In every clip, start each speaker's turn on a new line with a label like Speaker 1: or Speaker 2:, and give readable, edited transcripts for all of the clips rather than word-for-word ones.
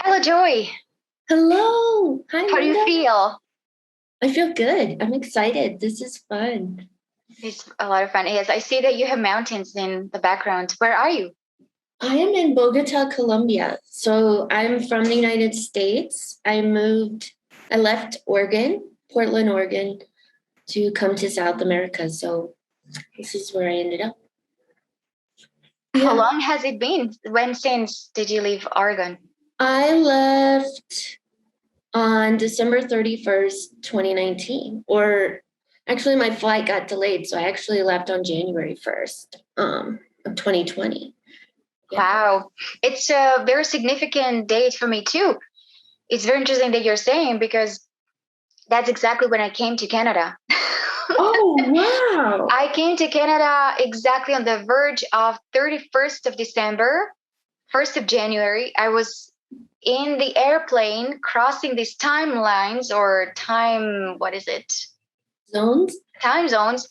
Speaker 1: Hello, Joy.
Speaker 2: Hello. Hi,
Speaker 1: How do you
Speaker 2: Linda.
Speaker 1: feel?
Speaker 2: I feel good. I'm excited. This is fun.
Speaker 1: It's a lot of fun. Yes, I see that you have mountains in the background. Where are you?
Speaker 2: I am in Bogota, Colombia. So I'm from the United States. I left Oregon, Portland, Oregon, to come to South America. So this is where I ended up.
Speaker 1: How
Speaker 2: Yeah.
Speaker 1: long has it been? When since did you leave Oregon?
Speaker 2: I left on December 31st, 2019. Or actually, my flight got delayed. So I actually left on January 1st of 2020. Yeah.
Speaker 1: Wow. It's a very significant date for me too. It's very interesting that you're saying because that's exactly when I came to Canada.
Speaker 2: Oh, wow.
Speaker 1: I came to Canada exactly on the verge of 31st of December, 1st of January. I was in the airplane crossing these timelines or what is it?
Speaker 2: Zones?
Speaker 1: Time zones,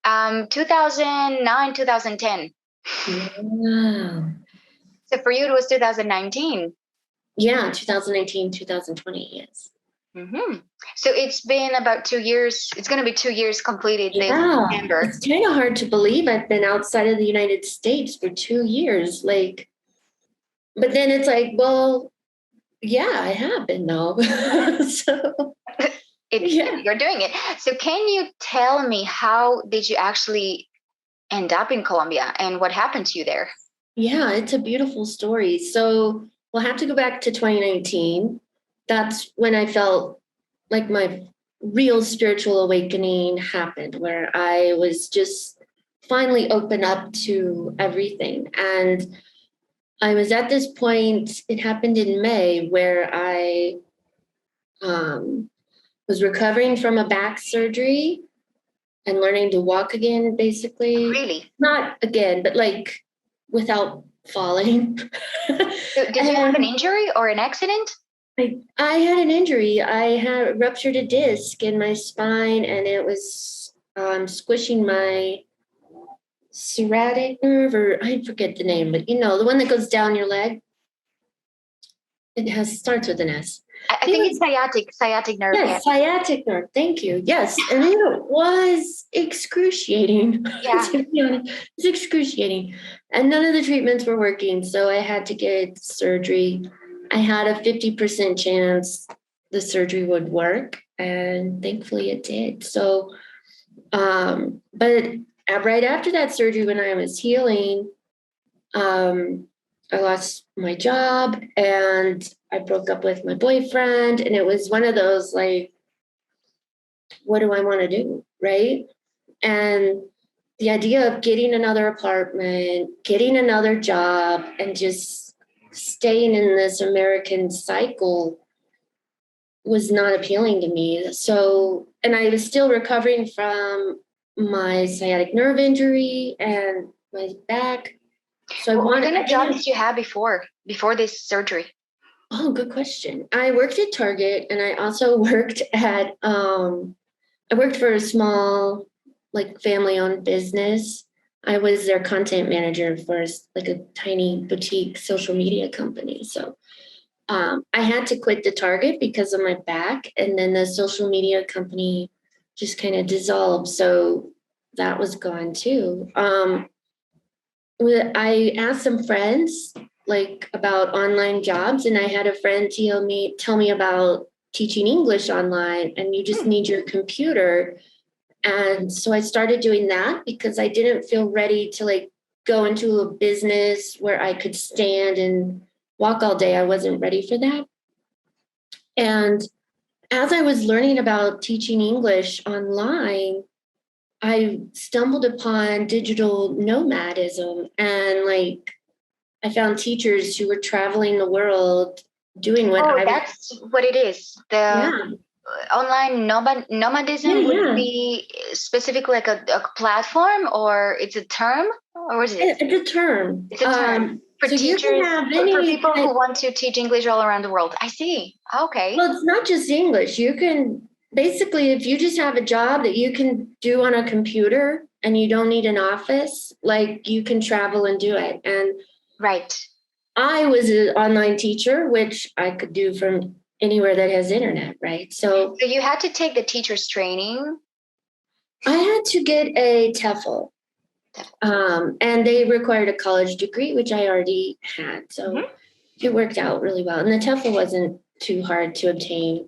Speaker 1: 2009, 2010.
Speaker 2: Wow.
Speaker 1: So for you, it was 2019.
Speaker 2: Yeah, 2019, 2020, yes.
Speaker 1: Mm-hmm. So it's been about 2 years. It's going to be 2 years completed this
Speaker 2: Yeah,
Speaker 1: September.
Speaker 2: it's kind of hard to believe I've been outside of the United States for 2 years. But then it's like, well, yeah, I have been though. So, yeah.
Speaker 1: You're doing it. So can you tell me how did you actually end up in Colombia and what happened to you there?
Speaker 2: Yeah, it's a beautiful story. So we'll have to go back to 2019. That's when I felt like my real spiritual awakening happened, where I was just finally open up to everything. And I was at this point, it happened in May, where I was recovering from a back surgery and learning to walk again, basically.
Speaker 1: Really?
Speaker 2: Not again, but like without falling.
Speaker 1: So did you have an
Speaker 2: And
Speaker 1: injury or an accident?
Speaker 2: I had an injury. I had ruptured a disc in my spine, and it was squishing my sciatic nerve, or I forget the name, but the one that goes down your leg. It has starts with an S.
Speaker 1: I
Speaker 2: It
Speaker 1: think it's
Speaker 2: was
Speaker 1: sciatic nerve. Yeah.
Speaker 2: Yes, sciatic nerve. Thank you. Yes, and it was excruciating.
Speaker 1: Yeah.
Speaker 2: To be honest, it's excruciating, and none of the treatments were working. So I had to get surgery. I had a 50% chance the surgery would work, and thankfully it did. So, but right after that surgery, when I was healing, um, I lost my job and I broke up with my boyfriend, and it was one of those like, what do I want to do? Right. And the idea of getting another apartment, getting another job, and just staying in this American cycle was not appealing to me. So, and I was still recovering from my sciatic nerve injury and my back. So
Speaker 1: What kind
Speaker 2: I
Speaker 1: of job
Speaker 2: didn't.
Speaker 1: did you have before this surgery?
Speaker 2: Oh, good question. I worked at Target, and I also I worked for a small, like, family-owned business. I was their content manager for like a tiny boutique social media company. So I had to quit the Target because of my back, and then the social media company just kind of dissolved. So that was gone too. I asked some friends like about online jobs, and I had a friend tell me about teaching English online, and you just need your computer. And so I started doing that because I didn't feel ready to like go into a business where I could stand and walk all day. I wasn't ready for that. And as I was learning about teaching English online, I stumbled upon digital nomadism, and like I found teachers who were traveling the world doing what
Speaker 1: Oh,
Speaker 2: I was.
Speaker 1: that's what it is. The
Speaker 2: Yeah,
Speaker 1: online
Speaker 2: yeah,
Speaker 1: nomadism would
Speaker 2: yeah.
Speaker 1: be specifically like a platform or it's a term or what is it?
Speaker 2: It's a term.
Speaker 1: It's a term for
Speaker 2: So you can
Speaker 1: teachers,
Speaker 2: have
Speaker 1: for
Speaker 2: any
Speaker 1: people
Speaker 2: kind.
Speaker 1: who want to teach English all around the world. I see. Okay.
Speaker 2: Well, it's not just English. You can basically, if you just have a job that you can do on a computer and you don't need an office, like you can travel and do it. And
Speaker 1: Right.
Speaker 2: I was an online teacher, which I could do from anywhere that has internet, right? So
Speaker 1: you had to take the teacher's training.
Speaker 2: I had to get a TEFL, and they required a college degree, which I already had. So it worked out really well. And the TEFL wasn't too hard to obtain.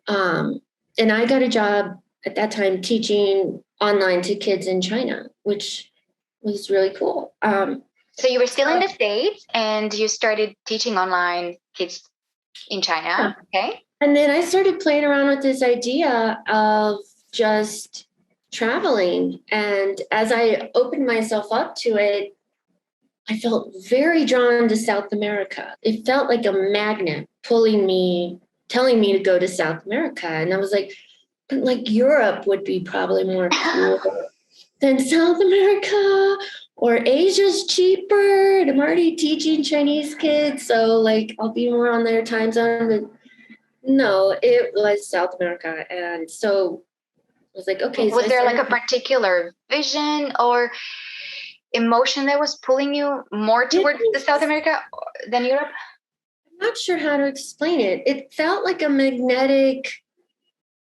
Speaker 2: And I got a job at that time teaching online to kids in China, which was really cool.
Speaker 1: So you were still in the States and you started teaching online kids in China. Okay.
Speaker 2: And then I started playing around with this idea of just traveling. And as I opened myself up to it, I felt very drawn to South America. It felt like a magnet pulling me, telling me to go to South America. And I was like, but like Europe would be probably more cool than South America, or Asia's cheaper. And I'm already teaching Chinese kids, so like I'll be more on their time zone. But no, it was South America. And so I was like, okay.
Speaker 1: Was there like a particular vision or emotion that was pulling you more towards the South America than Europe?
Speaker 2: I'm not sure how to explain it. It felt like a magnetic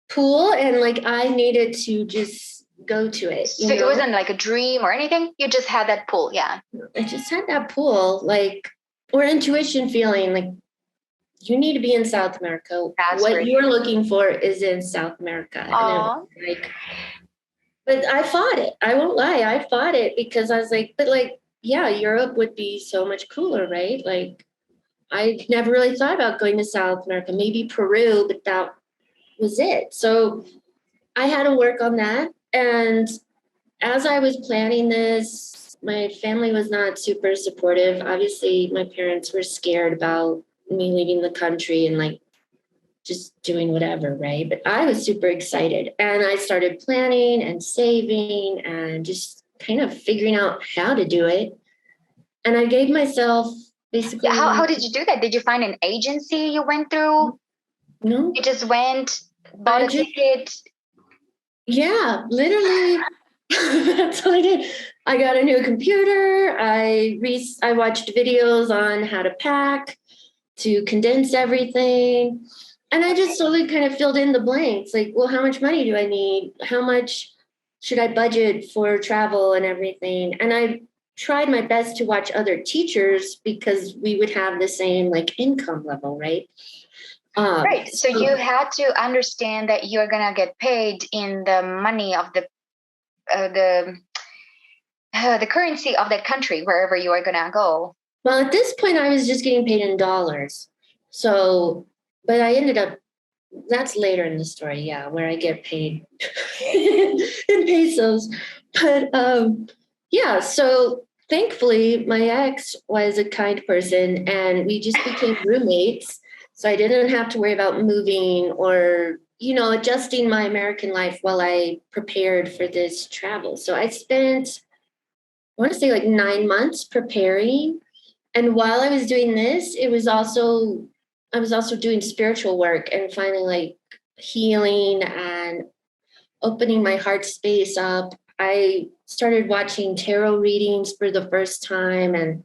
Speaker 2: pull, and like I needed to just go to it.
Speaker 1: So it wasn't like a dream or anything. You just had that pull. Yeah.
Speaker 2: I just had that pull, like, or intuition feeling like you need to be in South America.
Speaker 1: That's
Speaker 2: what
Speaker 1: great.
Speaker 2: You're looking for is in South America. And like, but I fought it. I won't lie. I fought it because I was like, but like, yeah, Europe would be so much cooler, right? Like, I never really thought about going to South America, maybe Peru, but that was it. So I had to work on that. And as I was planning this, my family was not super supportive. Obviously, my parents were scared about me leaving the country and like just doing whatever, right? But I was super excited. And I started planning and saving and just kind of figuring out how to do it. And I gave myself basically.
Speaker 1: How did you do that? Did you find an agency you went through?
Speaker 2: No.
Speaker 1: You just went, bought a ticket?
Speaker 2: Yeah, literally. That's what I did. I got a new computer. I watched videos on how to pack, to condense everything. And I just slowly kind of filled in the blanks. Like, well, how much money do I need? How much should I budget for travel and everything? And I tried my best to watch other teachers because we would have the same like income level, right?
Speaker 1: Right. So you had to understand that you're gonna get paid in the money of the currency of that country wherever you are gonna go.
Speaker 2: Well, at this point, I was just getting paid in dollars. So, but I ended up. That's later in the story, yeah, where I get paid in pesos. But yeah, so thankfully, my ex was a kind person, and we just became roommates. So I didn't have to worry about moving or, adjusting my American life while I prepared for this travel. So I spent, I want to say like 9 months preparing. And while I was doing this, I was also doing spiritual work and finally like healing and opening my heart space up. I started watching tarot readings for the first time and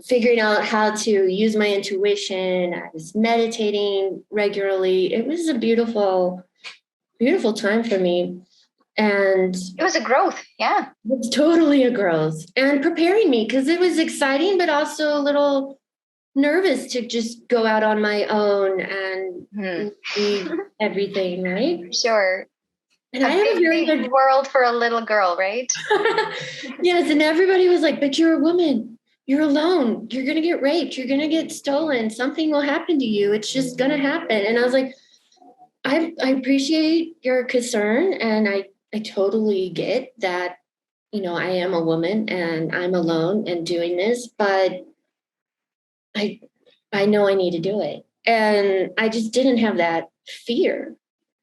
Speaker 2: figuring out how to use my intuition. I was meditating regularly. It was a beautiful, beautiful time for me. And
Speaker 1: it was a growth. Yeah.
Speaker 2: It was totally a growth and preparing me because it was exciting, but also a little nervous to just go out on my own and leave everything, right?
Speaker 1: Sure.
Speaker 2: And I have a very good
Speaker 1: world for a little girl, right?
Speaker 2: Yes, and everybody was like, but you're a woman. You're alone. You're going to get raped. You're going to get stolen. Something will happen to you. It's just going to happen. And I was like, I appreciate your concern. And I totally get that, I am a woman and I'm alone and doing this, but I know I need to do it. And I just didn't have that fear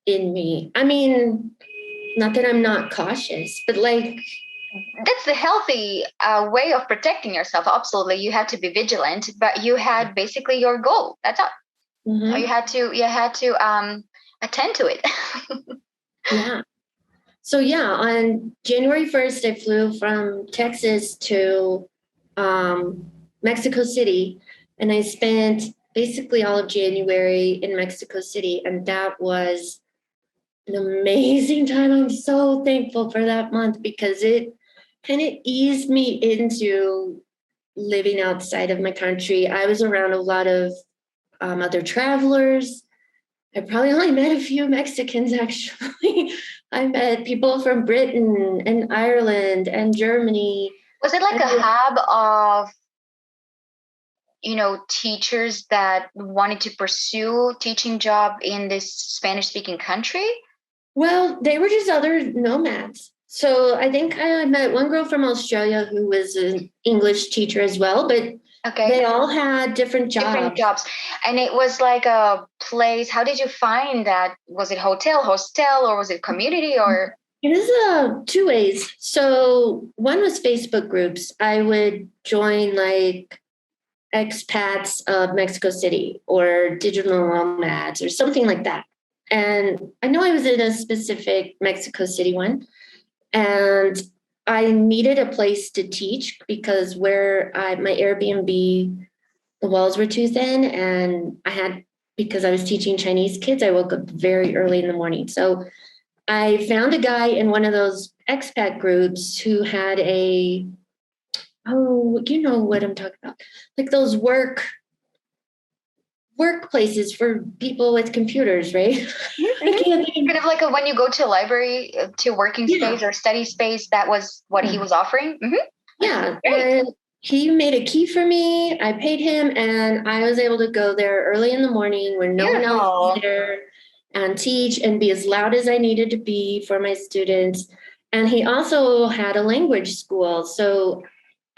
Speaker 2: in me. I mean, not that I'm not cautious, but like,
Speaker 1: that's the healthy way of protecting yourself. Absolutely. You have to be vigilant, but you had basically your goal. That's all. Mm-hmm. You had to attend to it.
Speaker 2: Yeah. So yeah, on January 1st, I flew from Texas to Mexico City, and I spent basically all of January in Mexico City, and that was an amazing time. I'm so thankful for that month because it kind of eased me into living outside of my country. I was around a lot of other travelers. I probably only met a few Mexicans, actually. I met people from Britain and Ireland and Germany.
Speaker 1: Was it like a hub of, teachers that wanted to pursue teaching job in this Spanish speaking country?
Speaker 2: Well, they were just other nomads. So I think I met one girl from Australia who was an English teacher as well, but they all had different jobs.
Speaker 1: Different jobs. And it was like a place. How did you find that? Was it hostel, or was it community, or?
Speaker 2: It is two ways. So one was Facebook groups. I would join like expats of Mexico City or digital nomads or something like that. And I know I was in a specific Mexico City one, and I needed a place to teach because where my Airbnb, the walls were too thin, and because I was teaching Chinese kids, I woke up very early in the morning. So I found a guy in one of those expat groups who had you know what I'm talking about, like those workplaces for people with computers, right?
Speaker 1: Kind of like when you go to a library, to working space or study space, that was what he was offering. Mm-hmm.
Speaker 2: Yeah. And he made a key for me. I paid him, and I was able to go there early in the morning when no one else was there and teach and be as loud as I needed to be for my students. And he also had a language school. So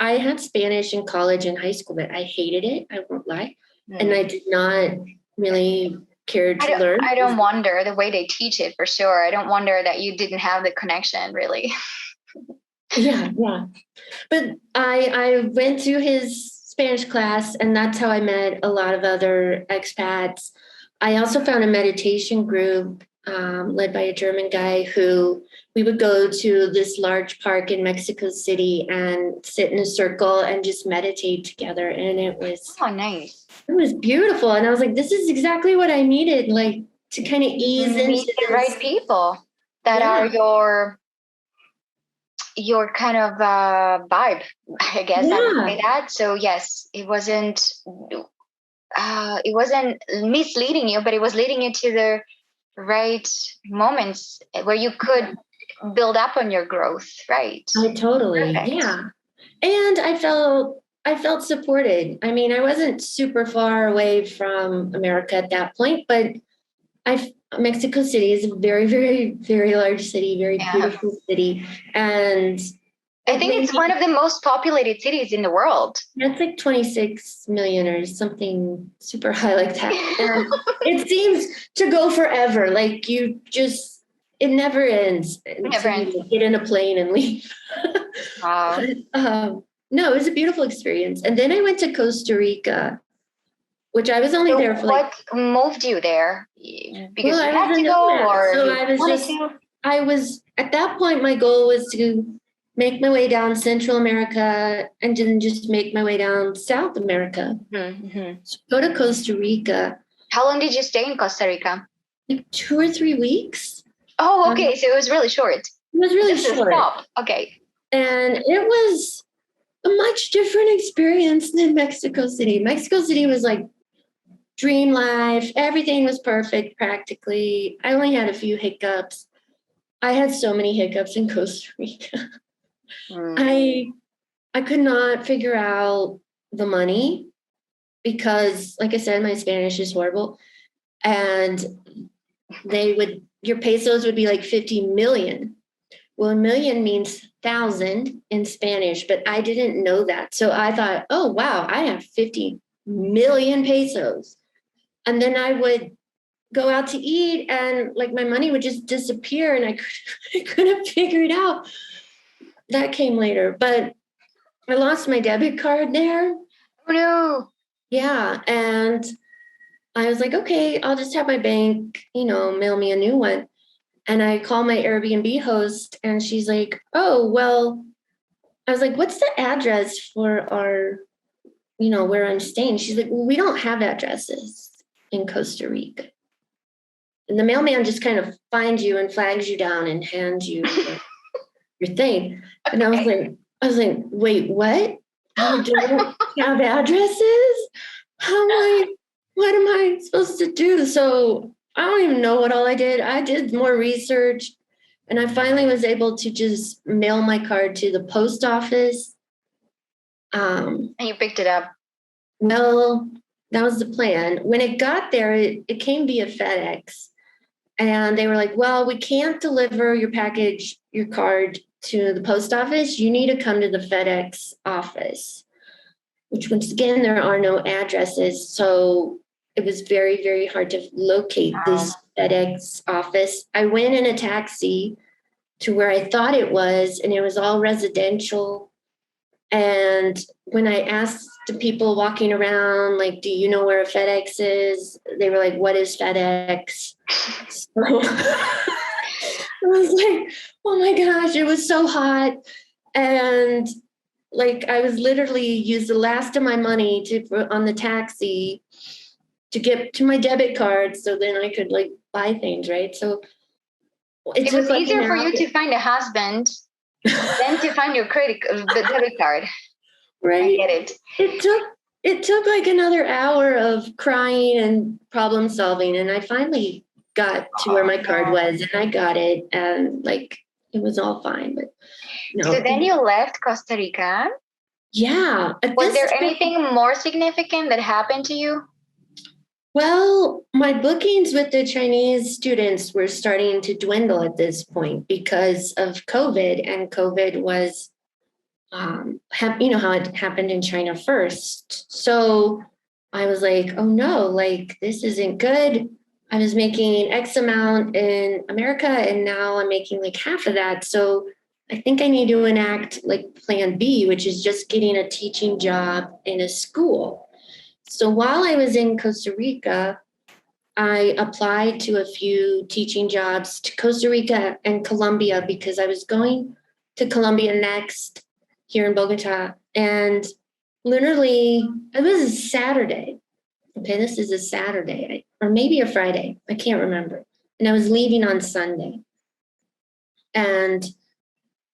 Speaker 2: I had Spanish in college and high school, but I hated it. I won't lie. And I did not really care to learn.
Speaker 1: I don't wonder the way they teach it, for sure. I don't wonder that you didn't have the connection, really.
Speaker 2: Yeah. But I went to his Spanish class, and that's how I met a lot of other expats. I also found a meditation group led by a German guy who we would go to this large park in Mexico City and sit in a circle and just meditate together. And it was
Speaker 1: nice.
Speaker 2: It was beautiful. And I was like, this is exactly what I needed, like to kind of ease into
Speaker 1: the right people that are your kind of vibe, I guess I would say that. So yes, it wasn't misleading you, but it was leading you to the right moments where you could build up on your growth, right?
Speaker 2: Totally. Perfect. Yeah. And I felt supported. I mean, I wasn't super far away from America at that point, but Mexico City is a very, very, very large city, very beautiful city. And
Speaker 1: I think it's one of the most populated cities in the world.
Speaker 2: That's like 26 million or something super high like that. And it seems to go forever. Like it never ends. It never ends. You get in a plane and leave.
Speaker 1: Wow.
Speaker 2: But, no, it was a beautiful experience. And then I went to Costa Rica, which I was only there for
Speaker 1: what moved you there? Because you had to go, or
Speaker 2: I was at that point, my goal was to make my way down Central America and then just make my way down South America. Mm-hmm. So go to Costa Rica.
Speaker 1: How long did you stay in Costa Rica?
Speaker 2: Like 2 or 3 weeks.
Speaker 1: Oh, okay. So it was really short.
Speaker 2: It was really short.
Speaker 1: Okay.
Speaker 2: And it was a much different experience than Mexico City. Mexico City was like dream life. Everything was perfect practically. I only had a few hiccups. I had so many hiccups in Costa Rica. I could not figure out the money because, like I said, my Spanish is horrible. And your pesos would be like 50 million. Well, a million means 1,000 in Spanish, but I didn't know that. So I thought, oh, wow, I have 50 million pesos. And then I would go out to eat and like my money would just disappear and I couldn't figure it out. That came later, but I lost my debit card there.
Speaker 1: Oh, no.
Speaker 2: Yeah. And I was like, okay, I'll just have my bank, mail me a new one. And I call my Airbnb host and she's like, oh, well, I was like, what's the address for our where I'm staying. She's like, well, we don't have addresses in Costa Rica. And the mailman just kind of finds you and flags you down and hands you your thing. And I was like, wait, what? You don't have addresses? What am I supposed to do? So I don't even know what all I did. I did more research, and I finally was able to just mail my card to the post office.
Speaker 1: And you picked it up.
Speaker 2: Well, that was the plan. When it got there, it came via FedEx. And they were like, well, we can't deliver your package, your card to the post office. You need to come to the FedEx office, which once again, there are no addresses. So it was very, very hard to locate this FedEx office. I went in a taxi to where I thought it was, and it was all residential. And when I asked the people walking around, like, do you know where a FedEx is? They were like, what is FedEx? So I was like, oh my gosh, it was so hot. And like, I was literally used the last of my money on the taxi to get to my debit card. So then I could like buy things, right? So
Speaker 1: it was easier for you to find a husband than to find your the debit card.
Speaker 2: Right.
Speaker 1: I get it.
Speaker 2: It took like another hour of crying and problem solving. And I finally got to where my card was, and I got it, and like it was all fine. But
Speaker 1: so then you left Costa Rica.
Speaker 2: Yeah.
Speaker 1: Was there anything more significant that happened to you?
Speaker 2: Well, my bookings with the Chinese students were starting to dwindle at this point because of COVID, and COVID was, how it happened in China first. So I was like, oh no, like this isn't good. I was making X amount in America, and now I'm making like half of that. So I think I need to enact like plan B, which is just getting a teaching job in a school. So while I was in Costa Rica, I applied to a few teaching jobs to Costa Rica and Colombia because I was going to Colombia next here in Bogota. And literally, it was a Saturday. Okay, this is a Saturday or maybe a Friday. I can't remember. And I was leaving on Sunday. And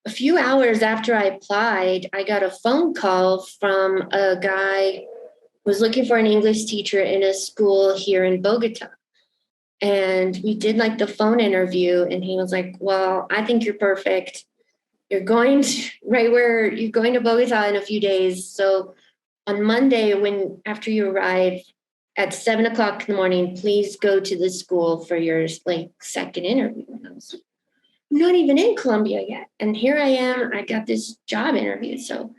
Speaker 2: a few hours after I applied, I got a phone call from a guy who was looking for an English teacher in a school here in Bogota. And we did like the phone interview, and he was like, well, I think you're perfect. You're going to Bogota in a few days. So on Monday, after you arrive at 7:00 in the morning, please go to the school for your like second interview. And I was like, I'm not even in Colombia yet. And here I am, I got this job interview. So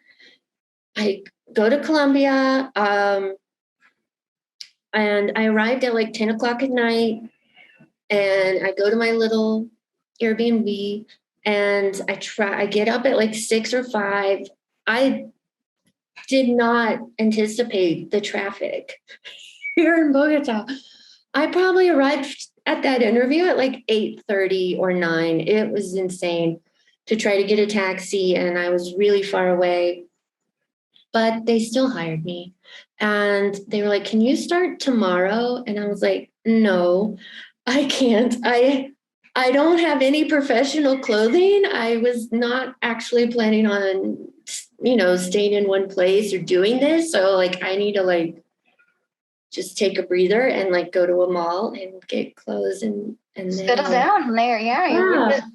Speaker 2: I go to Colombia, and I arrived at like 10:00 at night, and I go to my little Airbnb, and I get up at like 6 or 5. I did not anticipate the traffic here in Bogota. I probably arrived at that interview at like 8:30 or 9. It was insane to try to get a taxi, and I was really far away. But they still hired me. And they were like, can you start tomorrow? And I was like, no, I can't. I don't have any professional clothing. I was not actually planning on, staying in one place or doing this. So like, I need to like just take a breather and like go to a mall and get clothes and
Speaker 1: settle down there. Yeah.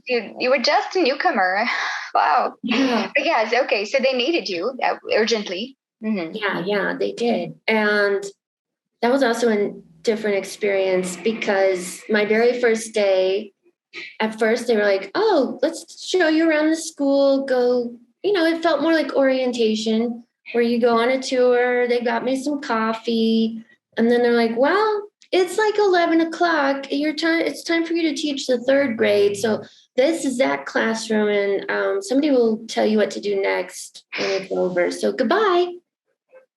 Speaker 1: You were just a newcomer. Wow.
Speaker 2: Yeah.
Speaker 1: But yes. Okay. So they needed you urgently. Mm-hmm.
Speaker 2: Yeah, they did. And that was also a different experience because my very first day, at first they were like, oh, let's show you around the school. Go, it felt more like orientation where you go on a tour. They got me some coffee. And then they're like, well, it's like 11:00. It's time for you to teach the 3rd grade. So this is that classroom, and somebody will tell you what to do next when it's over. So goodbye.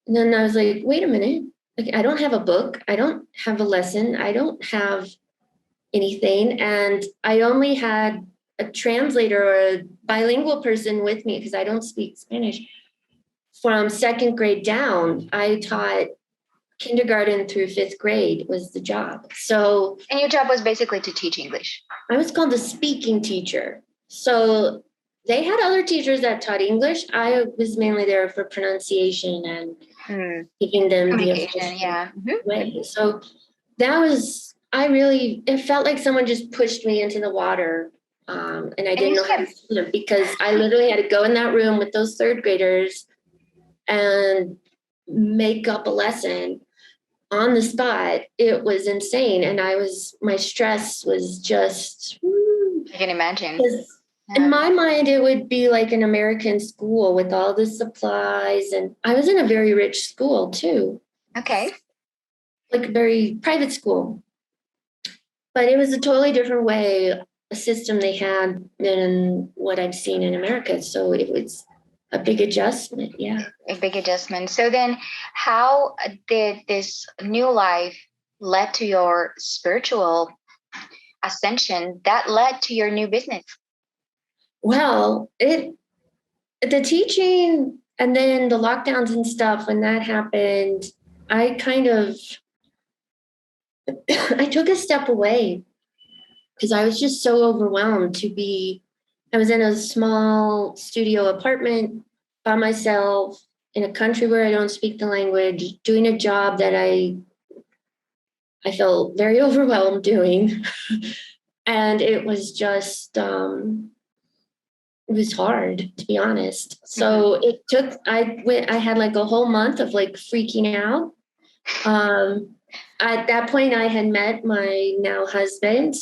Speaker 2: And then I was like, wait a minute. Like, I don't have a book. I don't have a lesson. I don't have anything. And I only had a translator or a bilingual person with me because I don't speak Spanish. from second grade down, I taught kindergarten through fifth grade was the job. So,
Speaker 1: and your job was basically to teach English.
Speaker 2: I was called the speaking teacher. So they had other teachers that taught English. I was mainly there for pronunciation and giving them the
Speaker 1: Communication, yeah.
Speaker 2: way. So that was, it felt like someone just pushed me into the water. And I didn't know how to swim because I literally had to go in that room with those third graders and make up a lesson on the spot. It was insane. And my stress was just,
Speaker 1: I can imagine.
Speaker 2: In my mind, it would be like an American school with all the supplies. And I was in a very rich school too.
Speaker 1: Okay.
Speaker 2: Like a very private school. But it was a totally different way, a system they had than what I've seen in America. So it was a big adjustment. Yeah.
Speaker 1: A big adjustment. So then how did this new life led to your spiritual ascension that led to your new business?
Speaker 2: Well, the teaching and then the lockdowns and stuff, when that happened, I took a step away because I was just so overwhelmed I was in a small studio apartment by myself in a country where I don't speak the language, doing a job that I felt very overwhelmed doing. And it was just, it was hard, to be honest. So I had like a whole month of like freaking out. At that point I had met my now husband.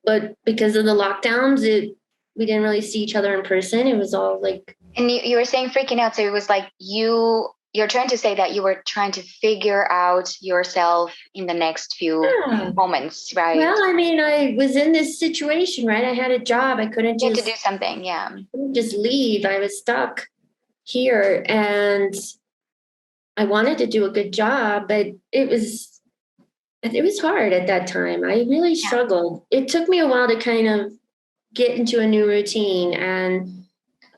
Speaker 2: But because of the lockdowns, we didn't really see each other in person. It was all like.
Speaker 1: And you were saying freaking out. So it was like you're trying to say that you were trying to figure out yourself in the next few moments, right?
Speaker 2: Well, I mean, I was in this situation, right? I had a job. I couldn't
Speaker 1: just to do something. Yeah.
Speaker 2: I couldn't just leave. I was stuck here and I wanted to do a good job, but it was hard at that time. I really struggled. It took me a while to kind of get into a new routine, and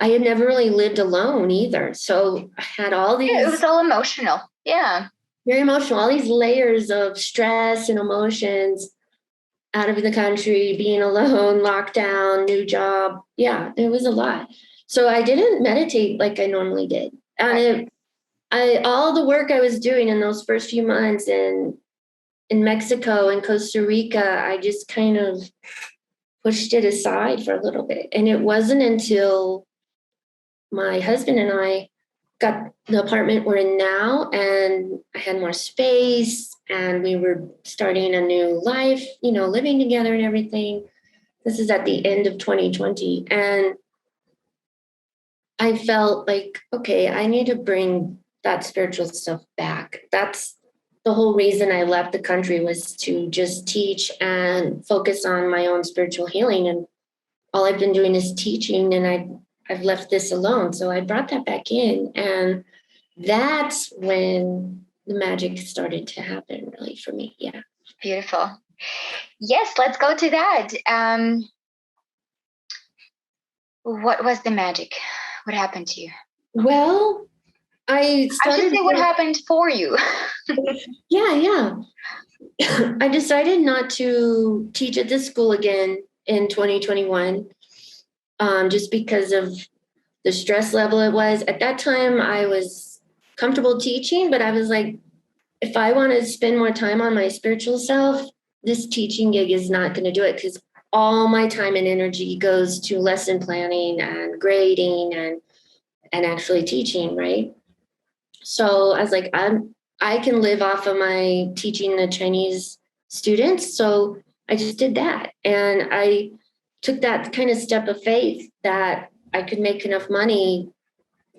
Speaker 2: I had never really lived alone either. So I had all these.
Speaker 1: It was all emotional. Yeah.
Speaker 2: Very emotional. All these layers of stress and emotions out of the country, being alone, lockdown, new job. Yeah, it was a lot. So I didn't meditate like I normally did. And all the work I was doing in those first few months in Mexico and Costa Rica, I just kind of pushed it aside for a little bit. And it wasn't until my husband and I got the apartment we're in now, and I had more space, and we were starting a new life, living together and everything. This is at the end of 2020. And I felt like, okay, I need to bring that spiritual stuff back. That's the whole reason I left the country, was to just teach and focus on my own spiritual healing. And all I've been doing is teaching, and I've left this alone. So I brought that back in, and that's when the magic started to happen, really, for me. Yeah.
Speaker 1: Beautiful. Yes, let's go to that. What was the magic? What happened to you?
Speaker 2: Well, I should
Speaker 1: say what happened for you.
Speaker 2: Yeah. I decided not to teach at this school again in 2021, just because of the stress level it was. At that time, I was comfortable teaching, but I was like, if I want to spend more time on my spiritual self, this teaching gig is not going to do it, because all my time and energy goes to lesson planning and grading and actually teaching, right? So I was like, I can live off of my teaching the Chinese students. So I just did that. And I took that kind of step of faith that I could make enough money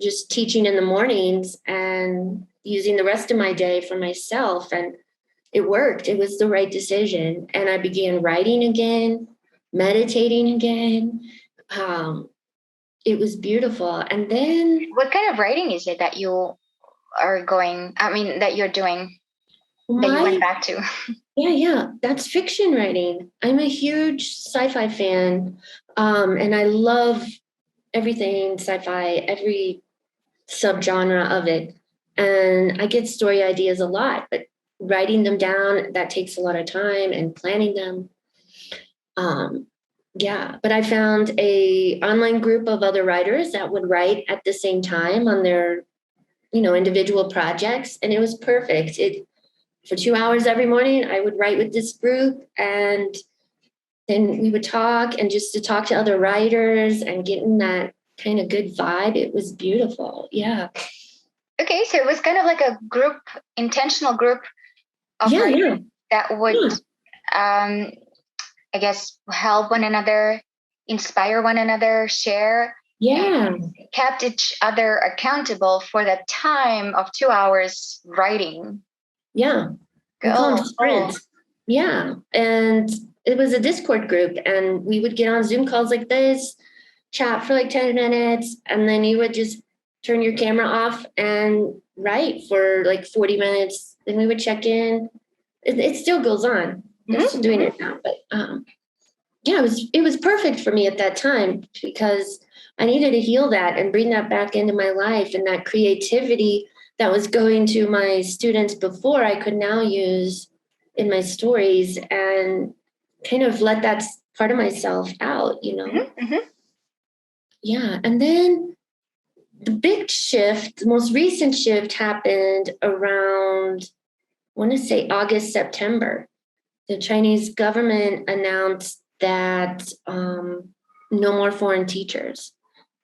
Speaker 2: just teaching in the mornings and using the rest of my day for myself. And it worked. It was the right decision. And I began writing again, meditating again. It was beautiful. And then,
Speaker 1: what kind of writing is it that you are that you're doing, that you went back to?
Speaker 2: Yeah. That's fiction writing. I'm a huge sci-fi fan. And I love everything sci-fi, subgenre of it. And I get story ideas a lot, but writing them down, that takes a lot of time, and planning them. Yeah, but I found a online group of other writers that would write at the same time on their, individual projects, and it was perfect. For 2 hours every morning, I would write with this group, and then we would talk, and just to talk to other writers and getting that kind of good vibe. It was beautiful. Yeah.
Speaker 1: Okay, so it was kind of like a group, intentional group of writers that would, I guess, help one another, inspire one another, share.
Speaker 2: Yeah.
Speaker 1: Kept each other accountable for that time of 2 hours writing.
Speaker 2: Yeah. We call them sprints. Yeah. And it was a Discord group, and we would get on Zoom calls like this, chat for like 10 minutes, and then you would just turn your camera off and write for like 40 minutes. Then we would check in. It still goes on. I'm still doing it now, but yeah, it was perfect for me at that time, because I needed to heal that and bring that back into my life, and that creativity that was going to my students before, I could now use in my stories, and kind of let that part of myself out, Yeah. And then the big shift, the most recent shift, happened around, I want to say August, September. The Chinese government announced that no more foreign teachers.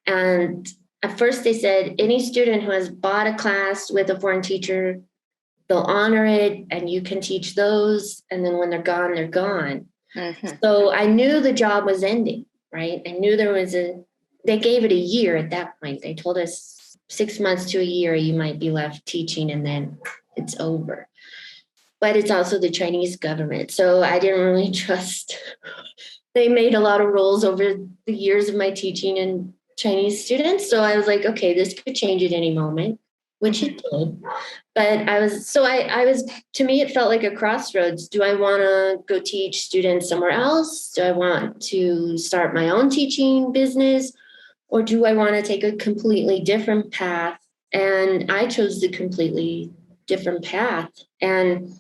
Speaker 2: And at first they said any student who has bought a class with a foreign teacher, they'll honor it and you can teach those. And then when they're gone, they're gone. So I knew the job was ending, right? I knew they gave it a year at that point. They told us 6 months to a year, you might be left teaching, and then it's over. But it's also the Chinese government. So I didn't really trust. They made a lot of rules over the years of my teaching and Chinese students. So I was like, okay, this could change at any moment, which it did. But I was, to me, it felt like a crossroads. Do I want to go teach students somewhere else? Do I want to start my own teaching business? Or do I want to take a completely different path? And I chose the completely different path. And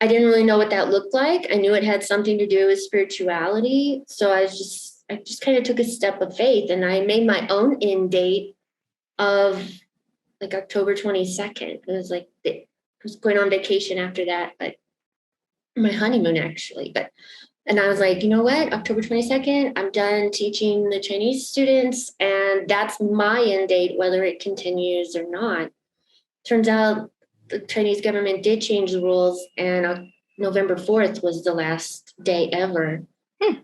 Speaker 2: I didn't really know what that looked like. I knew it had something to do with spirituality. So I just kind of took a step of faith, and I made my own end date of like October 22nd. It was like, I was going on vacation after that, but my honeymoon actually. And I was like, you know what? October 22nd, I'm done teaching the Chinese students, and that's my end date, whether it continues or not. Turns out the Chinese government did change the rules, and November 4th was the last day ever of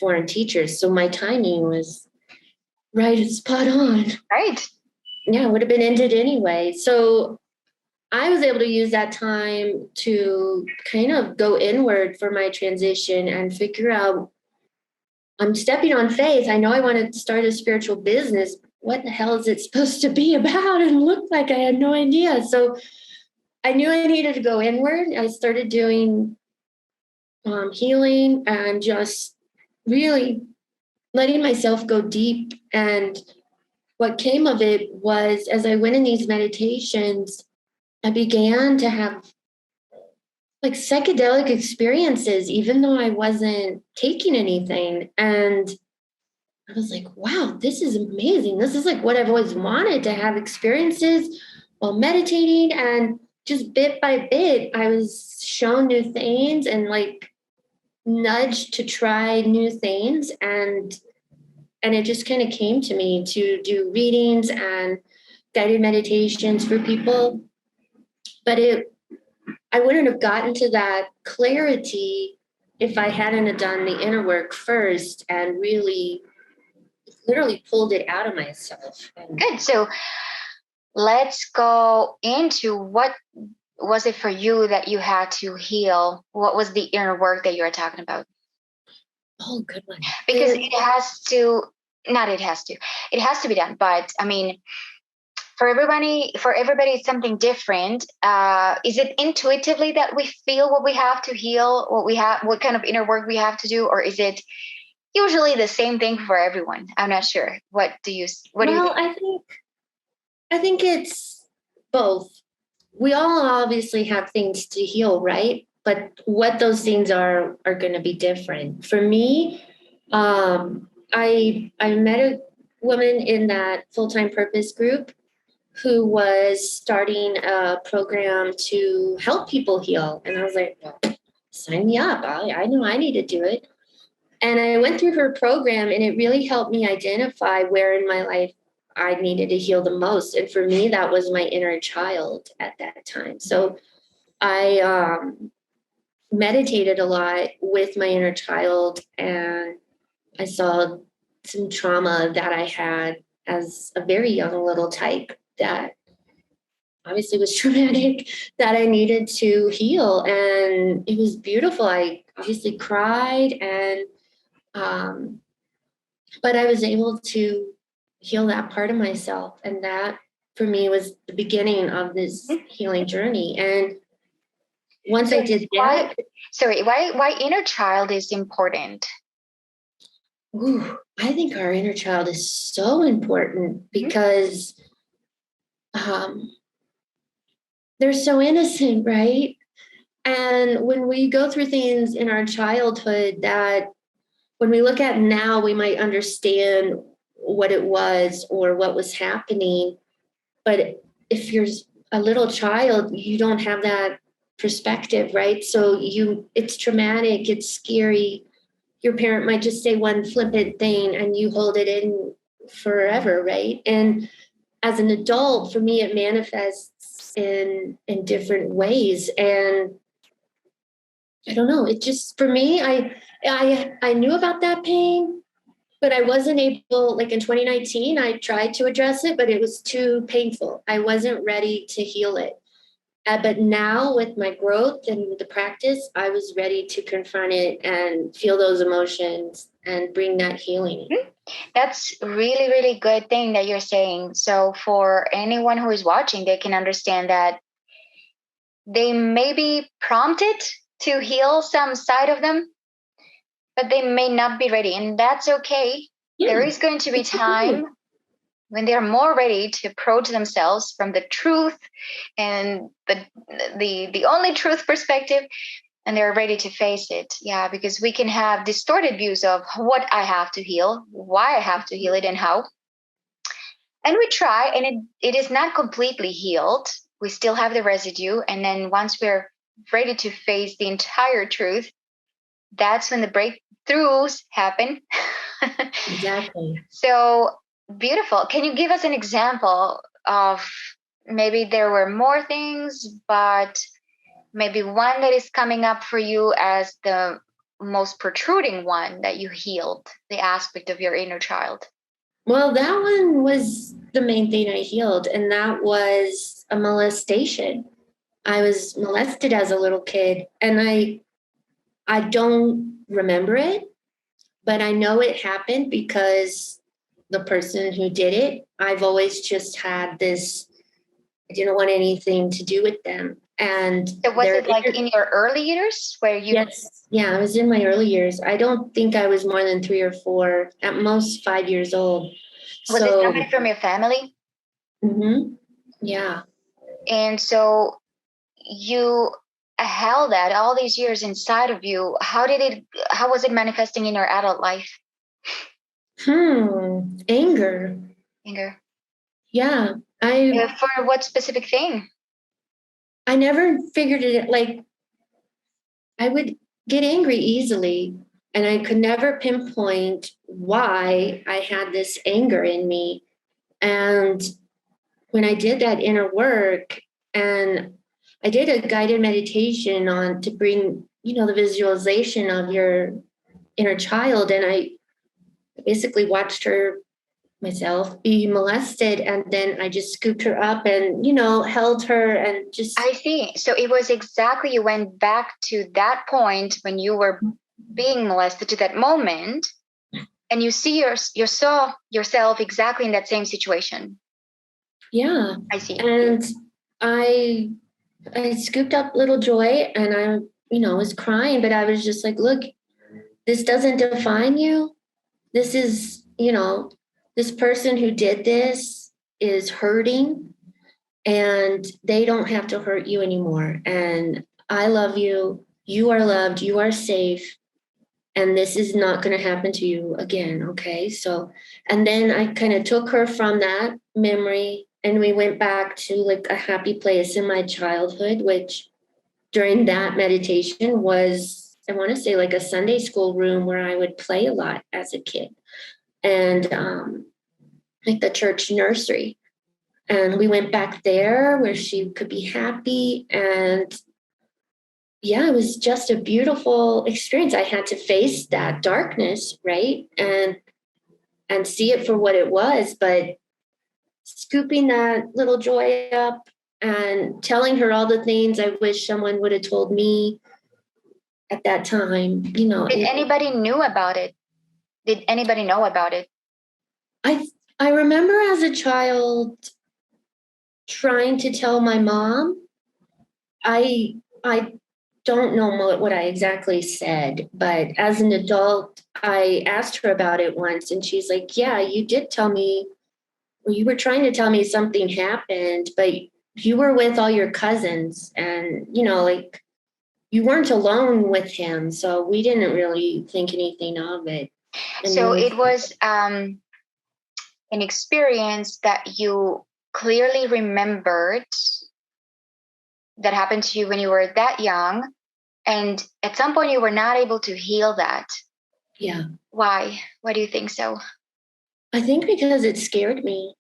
Speaker 2: foreign teachers. So my timing was right, spot on.
Speaker 1: Right.
Speaker 2: Yeah, it would have been ended anyway. So I was able to use that time to kind of go inward for my transition and figure out, I'm stepping on faith. I know I want to start a spiritual business. What the hell is it supposed to be about and look like? I had no idea. So I knew I needed to go inward. I started doing healing and just really letting myself go deep. And what came of it was, as I went in these meditations, I began to have like psychedelic experiences, even though I wasn't taking anything. And I was like, wow, this is amazing. This is like what I've always wanted, to have experiences while meditating. And just bit by bit, I was shown new things and like nudged to try new things. And it just kind of came to me to do readings and guided meditations for people. But I wouldn't have gotten to that clarity if I hadn't have done the inner work first and really literally pulled it out of myself.
Speaker 1: Good. So let's go into what was it for you that you had to heal? What was the inner work that you were talking about?
Speaker 2: Oh, good one.
Speaker 1: Because it has to be done. But I mean, for everybody, it's something different. Is it intuitively that we feel what we have to heal, what kind of inner work we have to do, or is it usually the same thing for everyone? I'm not sure. What do you think?
Speaker 2: I think I think it's both. We all obviously have things to heal, right? But what those things are going to be different. For me, I met a woman in that full-time purpose group who was starting a program to help people heal, and I was like, well, sign me up. I know I need to do it. And I went through her program, and it really helped me identify where in my life I needed to heal the most. And for me, that was my inner child at that time. So I meditated a lot with my inner child, and I saw some trauma that I had as a very young little type that obviously was traumatic that I needed to heal. And it was beautiful. I obviously cried, and but I was able to heal that part of myself. And that for me was the beginning of this healing journey. And once I did that,
Speaker 1: why inner child is important?
Speaker 2: I think our inner child is so important because they're so innocent, right? And when we go through things in our childhood that when we look at now, we might understand what it was or what was happening. But if you're a little child, you don't have that perspective, right? So it's traumatic, it's scary. Your parent might just say one flippant thing and you hold it in forever, right? And as an adult, for me, it manifests in different ways. And I don't know, it just, for me, I knew about that pain, but I wasn't able, like in 2019, I tried to address it, but it was too painful. I wasn't ready to heal it. But now with my growth and the practice, I was ready to confront it and feel those emotions and bring that healing.
Speaker 1: That's really, really good thing that you're saying. So for anyone who is watching, they can understand that they may be prompted to heal some side of them, but they may not be ready. And that's okay. Yeah. There is going to be time when they're more ready to approach themselves from the truth and the only truth perspective, and they're ready to face it. Yeah, because we can have distorted views of what I have to heal, why I have to heal it, and how. And we try, and it is not completely healed. We still have the residue. And then once we're ready to face the entire truth, that's when the breakthroughs happen.
Speaker 2: Exactly.
Speaker 1: So beautiful. Can you give us an example of maybe there were more things, but maybe one that is coming up for you as the most protruding one that you healed, the aspect of your inner child?
Speaker 2: Well, that one was the main thing I healed, and that was a molestation. I was molested as a little kid, and I don't remember it, but I know it happened because the person who did it, I've always just had this, I didn't want anything to do with them. And
Speaker 1: so was it like in your early years where you?
Speaker 2: Yes. Yeah, I was in my early years. I don't think I was more than 3 or 4, at most 5 years old.
Speaker 1: Was it somebody from your family?
Speaker 2: Mm-hmm. Yeah.
Speaker 1: And so you held that all these years inside of you. How was it manifesting in your adult life?
Speaker 2: Anger. Yeah.
Speaker 1: For what specific thing?
Speaker 2: I never figured it. Like, I would get angry easily, and I could never pinpoint why I had this anger in me. And when I did that inner work, and I did a guided meditation on to bring, the visualization of your inner child, and I basically watched her myself be molested, and then I just scooped her up and held her and just.
Speaker 1: I see. So it was exactly, you went back to that point when you were being molested, to that moment, and you saw yourself exactly in that same situation.
Speaker 2: Yeah.
Speaker 1: I see.
Speaker 2: And I scooped up little Joy, and I was crying, but I was just like, look, this doesn't define you. This is, this person who did this is hurting, and they don't have to hurt you anymore. And I love you. You are loved. You are safe. And this is not going to happen to you again. Okay. So, and then I kind of took her from that memory and we went back to like a happy place in my childhood, which during that meditation was, I want to say, like a Sunday school room where I would play a lot as a kid, and like the church nursery. And we went back there where she could be happy. And yeah, it was just a beautiful experience. I had to face that darkness, right? And see it for what it was, but scooping that little joy up and telling her all the things I wish someone would have told me at that time,
Speaker 1: Did anybody knew about it? Did anybody know about it?
Speaker 2: I remember as a child trying to tell my mom. I don't know what I exactly said, but as an adult, I asked her about it once, and she's like, "Yeah, you did tell me. Well, you were trying to tell me something happened, but you were with all your cousins, and like you weren't alone with him, so we didn't really think anything of it." And
Speaker 1: So it was an experience that you clearly remembered that happened to you when you were that young, and at some point you were not able to heal that.
Speaker 2: Yeah.
Speaker 1: Why do you think so?
Speaker 2: I think because it scared me.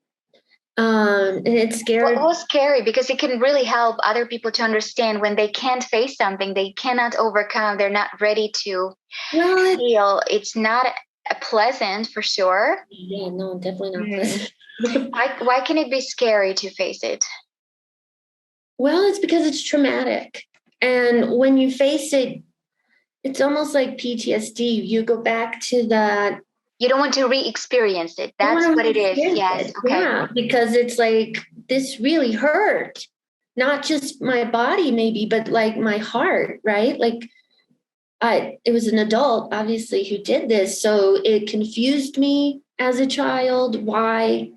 Speaker 2: And it scared.
Speaker 1: Well, it was scary because it can really help other people to understand when they can't face something, they cannot overcome, they're not ready to heal. It's not pleasant for sure.
Speaker 2: Yeah, no, definitely not pleasant.
Speaker 1: Why can it be scary to face it?
Speaker 2: Well, it's because it's traumatic. And when you face it, it's almost like PTSD. You go back to that.
Speaker 1: You don't want to re-experience it. That's what it is. Yes. Okay.
Speaker 2: Yeah, because it's like, this really hurt. Not just my body, maybe, but like my heart, right? Like, it was an adult, obviously, who did this. So it confused me as a child why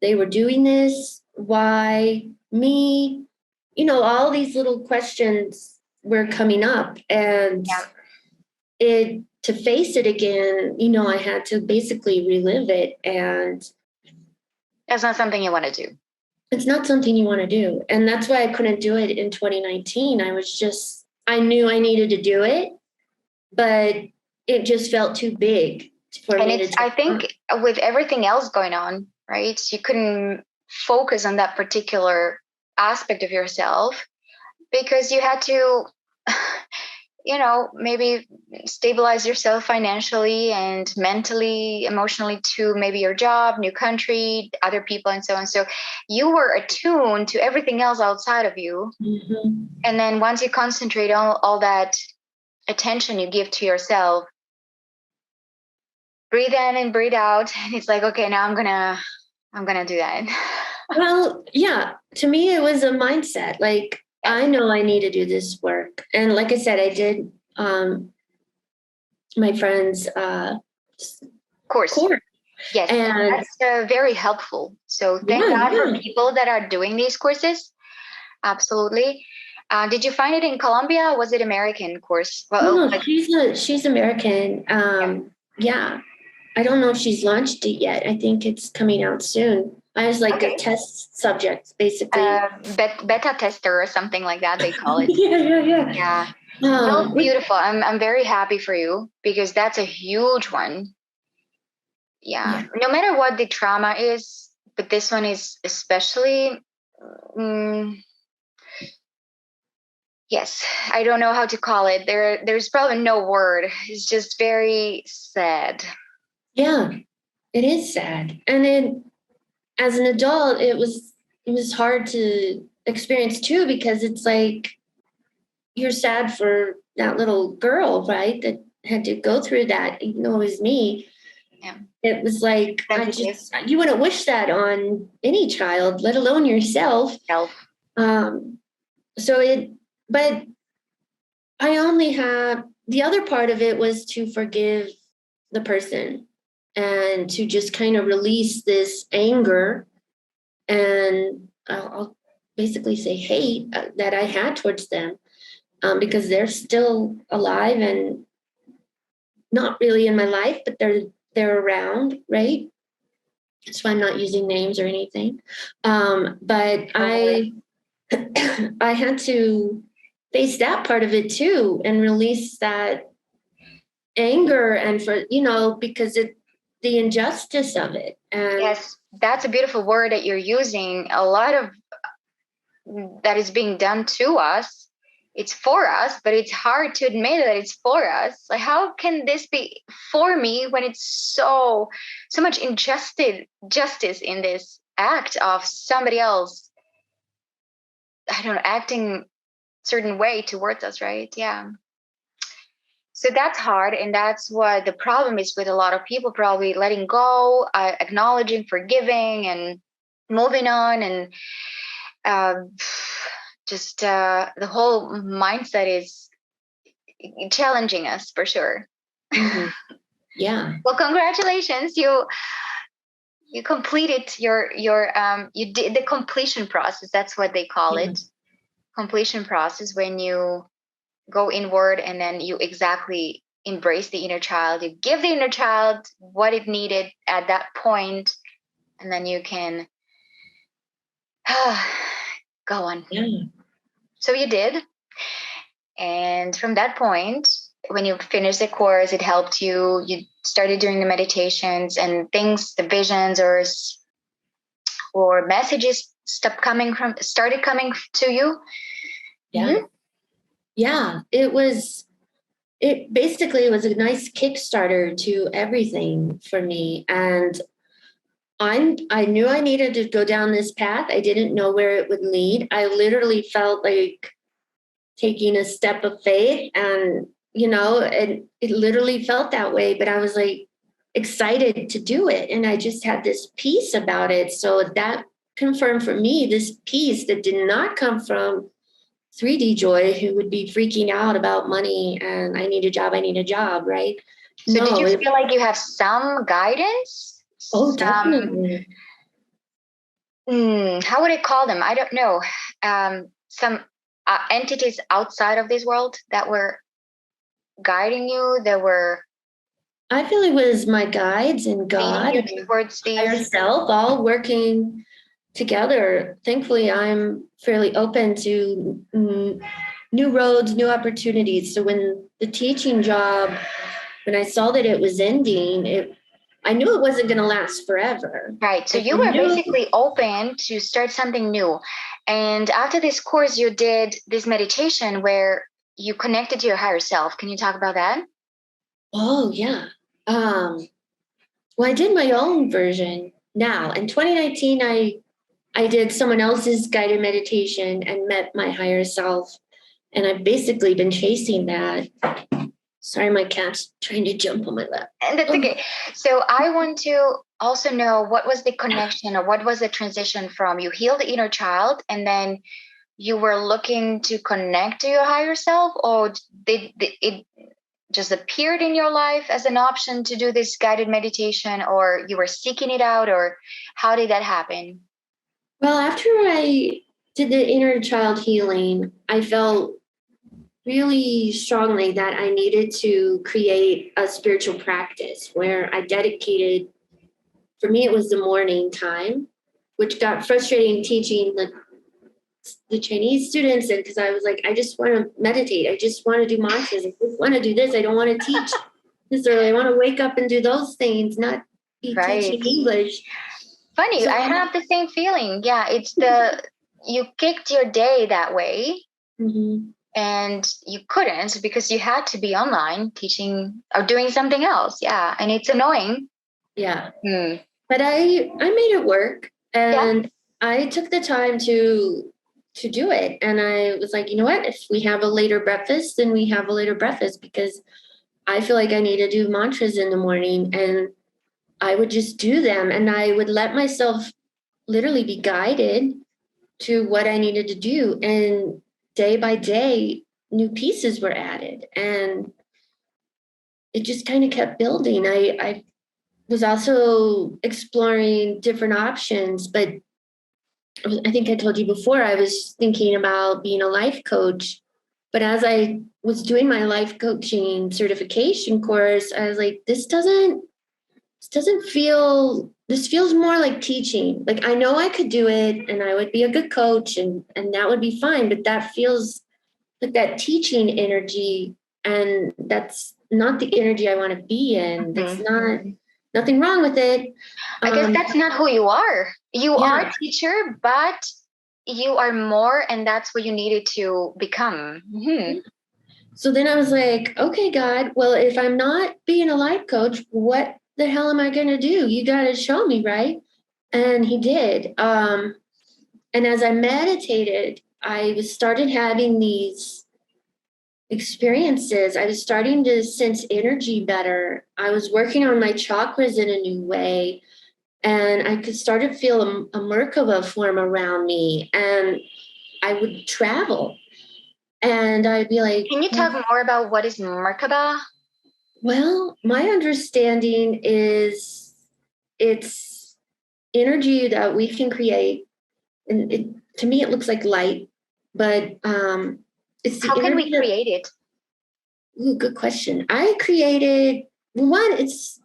Speaker 2: they were doing this, why me, all these little questions were coming up. And to face it again, I had to basically relive it. And
Speaker 1: that's not something you want to do.
Speaker 2: It's not something you want to do. And that's why I couldn't do it in 2019. I knew I needed to do it, but it just felt too big for me to take
Speaker 1: I think with everything else going on, right? You couldn't focus on that particular aspect of yourself because you had to, maybe stabilize yourself financially and mentally, emotionally to maybe your job, new country, other people, and so on. So you were attuned to everything else outside of you.
Speaker 2: Mm-hmm.
Speaker 1: And then once you concentrate on all that attention you give to yourself, breathe in and breathe out, and it's like, okay, now I'm gonna do that.
Speaker 2: Well, yeah, to me it was a mindset. Like, I know I need to do this work. And like I said, I did my friend's
Speaker 1: course. Yes, and that's very helpful. So thank God for people that are doing these courses. Absolutely. Did you find it in Colombia? Was it American course? Well,
Speaker 2: no, she's American. Yeah. I don't know if she's launched it yet. I think it's coming out soon. I was like a test subject, basically.
Speaker 1: Beta tester or something like that, they call it.
Speaker 2: Yeah.
Speaker 1: Well, beautiful. I'm very happy for you because that's a huge one. Yeah. No matter what the trauma is, but this one is especially. Yes, I don't know how to call it. There's probably no word. It's just very sad.
Speaker 2: Yeah, it is sad. And then as an adult, it was hard to experience too, because it's like you're sad for that little girl, right? That had to go through that, even though it was me.
Speaker 1: Yeah.
Speaker 2: It was like, you wouldn't wish that on any child, let alone yourself. But I only had, the other part of it was to forgive the person and to just kind of release this anger and I'll basically say hate that I had towards them, because they're still alive and not really in my life, but they're around, right? So I'm not using names or anything. But I I had to face that part of it too and release that anger, and for, because the injustice of it. And
Speaker 1: Yes, that's a beautiful word that you're using. A lot of that is being done to us. It's for us, but it's hard to admit that it's for us. Like, how can this be for me when it's so much justice in this act of somebody else, I don't know, acting certain way towards us, right? Yeah. So that's hard, and that's what the problem is with a lot of people, probably letting go, acknowledging, forgiving, and moving on, and um, just the whole mindset is challenging us for sure.
Speaker 2: mhm, yeah.
Speaker 1: Well, congratulations, you completed your you did the completion process. That's what they call
Speaker 2: Yeah.
Speaker 1: it, completion process, when you go inward and then you exactly embrace the inner child. You give the inner child what it needed at that point, and then you can go on.
Speaker 2: Yeah.
Speaker 1: So you did. And from that point, when you finished the course, it helped you. You started doing the meditations and things, the visions or messages started coming to you.
Speaker 2: Yeah.
Speaker 1: Mm-hmm.
Speaker 2: Yeah. It basically was a nice Kickstarter to everything for me. And I knew I needed to go down this path. I didn't know where it would lead. I literally felt like taking a step of faith, and it literally felt that way, but I was like excited to do it, and I just had this peace about it. So that confirmed for me this peace that did not come from 3D Joy, who would be freaking out about money and I need a job, right?
Speaker 1: So did
Speaker 2: No,
Speaker 1: you feel like you have some guidance?
Speaker 2: oh,
Speaker 1: Some,
Speaker 2: definitely.
Speaker 1: how would I call them? I don't know. Some entities outside of this world that were guiding you, that were
Speaker 2: I feel it was my guides and
Speaker 1: leading
Speaker 2: God
Speaker 1: you
Speaker 2: and
Speaker 1: towards
Speaker 2: higher
Speaker 1: these.
Speaker 2: self all working together. Thankfully, I'm fairly open to new roads, new opportunities. So when the teaching job, when I saw that it was ending, I knew it wasn't going to last forever.
Speaker 1: Right. So
Speaker 2: And
Speaker 1: you
Speaker 2: I
Speaker 1: were
Speaker 2: knew,
Speaker 1: basically open to start something new. And after this course, you did this meditation where you connected to your higher self. Can you talk about that?
Speaker 2: oh yeah. Well, I did my own version now. In 2019, I did someone else's guided meditation and met my higher self. And I've basically been chasing that. Sorry, my cat's trying to jump on my lap.
Speaker 1: And that's
Speaker 2: Oh,
Speaker 1: okay. So I want to also know, what was the connection, or what was the transition from you healed the inner child and then you were looking to connect to your higher self, or did it just appeared in your life as an option to do this guided meditation, or you were seeking it out, or how did that happen?
Speaker 2: well, after I did the inner child healing, I felt really strongly that I needed to create a spiritual practice where I dedicated, for me, it was the morning time, which got frustrating teaching the Chinese students, and because I was like, I just want to meditate. I just want to do mantras. I just want to do this. I don't want to teach this early. I want to wake up and do those things, not be
Speaker 1: Right.
Speaker 2: teaching English.
Speaker 1: Funny,
Speaker 2: So,
Speaker 1: I have the same feeling. Yeah, it's you kicked your day that way,
Speaker 2: mhm,
Speaker 1: and you couldn't because you had to be online teaching or doing something else. Yeah, and it's annoying.
Speaker 2: yeah.
Speaker 1: Hmm.
Speaker 2: But I made it work,
Speaker 1: Yeah.
Speaker 2: and I took the time to do it. And I was like, you know what? If we have a later breakfast, then we have a later breakfast, because I feel like I need to do mantras in the morning, and I would just do them, and I would let myself literally be guided to what I needed to do. And day by day, new pieces were added, and it just kind of kept building. I was also exploring different options, but I think I told you before, I was thinking about being a life coach. But as I was doing my life coaching certification course, I was like, this feels more like teaching. Like, I know I could do it and I would be a good coach and that would be fine, but that feels like that teaching energy, and that's not the energy I want to be in. That's not nothing wrong with it.
Speaker 1: I guess that's not who you are. You are a teacher, but you are more, and that's what you needed to become.
Speaker 2: So then I was like, okay, God, well, if I'm not being a life coach, what the hell am I going to do? You got to show me, right? And he did. And as I meditated, I started having these experiences. I was starting to sense energy better. I was working on my chakras in a new way. And I could start to feel a Merkabah form around me. And I would travel. And I'd be like,
Speaker 1: can you talk more about what is Merkabah?
Speaker 2: Well, my understanding is it's energy that we can create. And to me, it looks like light, but it's the
Speaker 1: How can
Speaker 2: energy
Speaker 1: we create it?
Speaker 2: Ooh, good question. I created one. It's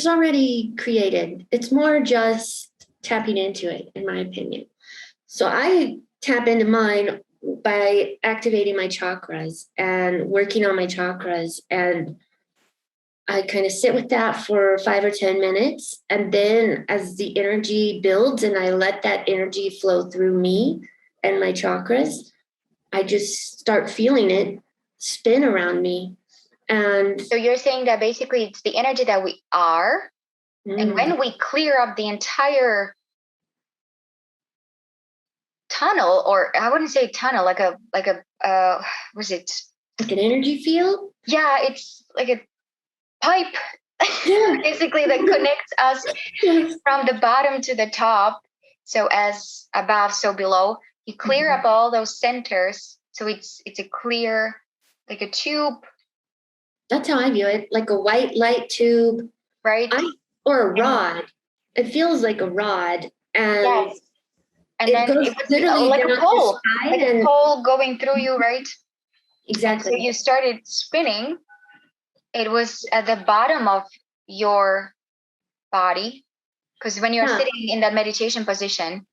Speaker 2: already created. It's more just tapping into it, in my opinion. So I tap into mine by activating my chakras and working on my chakras. And I kind of sit with that for 5 or 10 minutes. And then as the energy builds and I let that energy flow through me and my chakras, I just start feeling it spin around me. And
Speaker 1: so you're saying that basically it's the energy that we are. And when we clear up the entire tunnel, or I wouldn't say tunnel, like a was it
Speaker 2: like an energy field?
Speaker 1: Yeah, it's like a pipe basically that connects us from the bottom to the top. So as above, so below. You clear up all those centers, so it's a clear, like a tube.
Speaker 2: That's how I view it, like a white light tube,
Speaker 1: right?
Speaker 2: Or a rod. It feels like a rod, and
Speaker 1: yes. And
Speaker 2: it
Speaker 1: then
Speaker 2: goes
Speaker 1: it was
Speaker 2: literally
Speaker 1: like a pole, a pole going through you, right?
Speaker 2: Exactly.
Speaker 1: And so you started spinning. It was at the bottom of your body, because when you're sitting in that meditation position,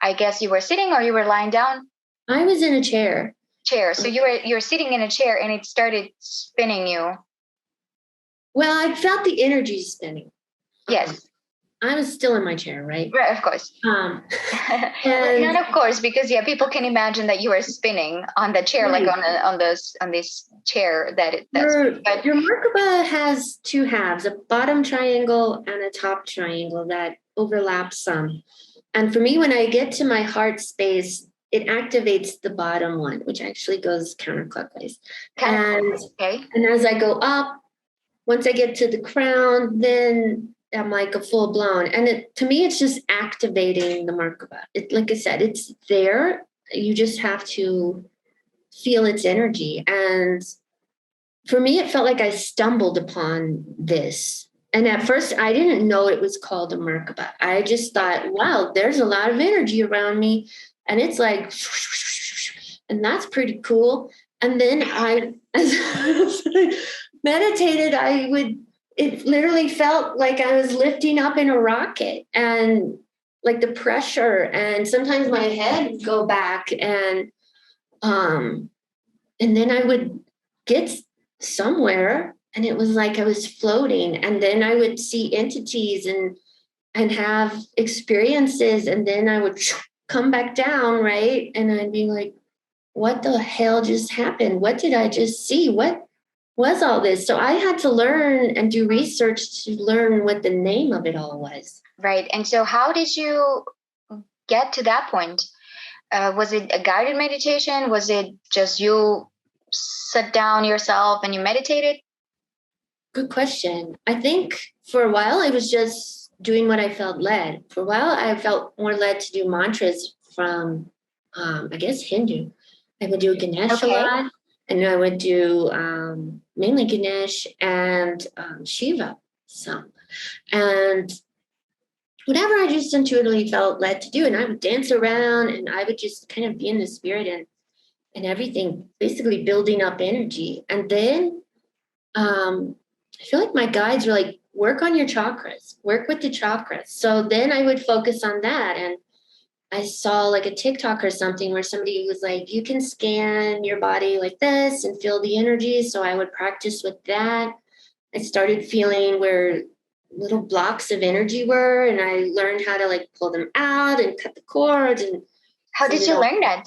Speaker 1: I guess you were sitting or you were lying down?
Speaker 2: I was in a chair.
Speaker 1: So you're sitting in a chair and it started spinning you.
Speaker 2: Well, I felt the energy spinning.
Speaker 1: Yes.
Speaker 2: I was still in my chair, right?
Speaker 1: Right, of course.
Speaker 2: And
Speaker 1: not of course, because people can imagine that you are spinning on the chair, right. Like on this chair
Speaker 2: your Merkabah has two halves, a bottom triangle and a top triangle that overlap some. And for me, when I get to my heart space, it activates the bottom one, which actually goes counterclockwise. And as I go up, once I get to the crown, then I'm like a full blown. And to me, it's just activating the Merkabah. Like I said, it's there. You just have to feel its energy. And for me, it felt like I stumbled upon this. And at first, I didn't know it was called a Merkabah. I just thought, wow, there's a lot of energy around me. And it's like, and that's pretty cool. And then as I meditated, it literally felt like I was lifting up in a rocket, and like the pressure, and sometimes my head would go back, and then I would get somewhere, and it was like I was floating, and then I would see entities and have experiences, and then I would come back down, right? And I'd be like, what the hell just happened? What did I just see? What was all this? So I had to learn and do research to learn what the name of it all was.
Speaker 1: Right. And so how did you get to that point? Was it a guided meditation? Was it just you sat down yourself and you meditated?
Speaker 2: Good question. I think for a while I was just doing what I felt led. For a while I felt more led to do mantras from, I guess, Hindu. I would do Ganesh a lot, and I would do mainly Ganesh and Shiva some. And whatever I just intuitively felt led to do. And I would dance around and I would just kind of be in the spirit and everything, basically building up energy. And then I feel like my guides were like, work on your chakras, work with the chakras. So then I would focus on that. And I saw like a TikTok or something where somebody was like, you can scan your body like this and feel the energy. So I would practice with that. I started feeling where little blocks of energy were, and I learned how to like pull them out and cut the cords and
Speaker 1: How
Speaker 2: send
Speaker 1: did
Speaker 2: it
Speaker 1: you
Speaker 2: all
Speaker 1: learn that?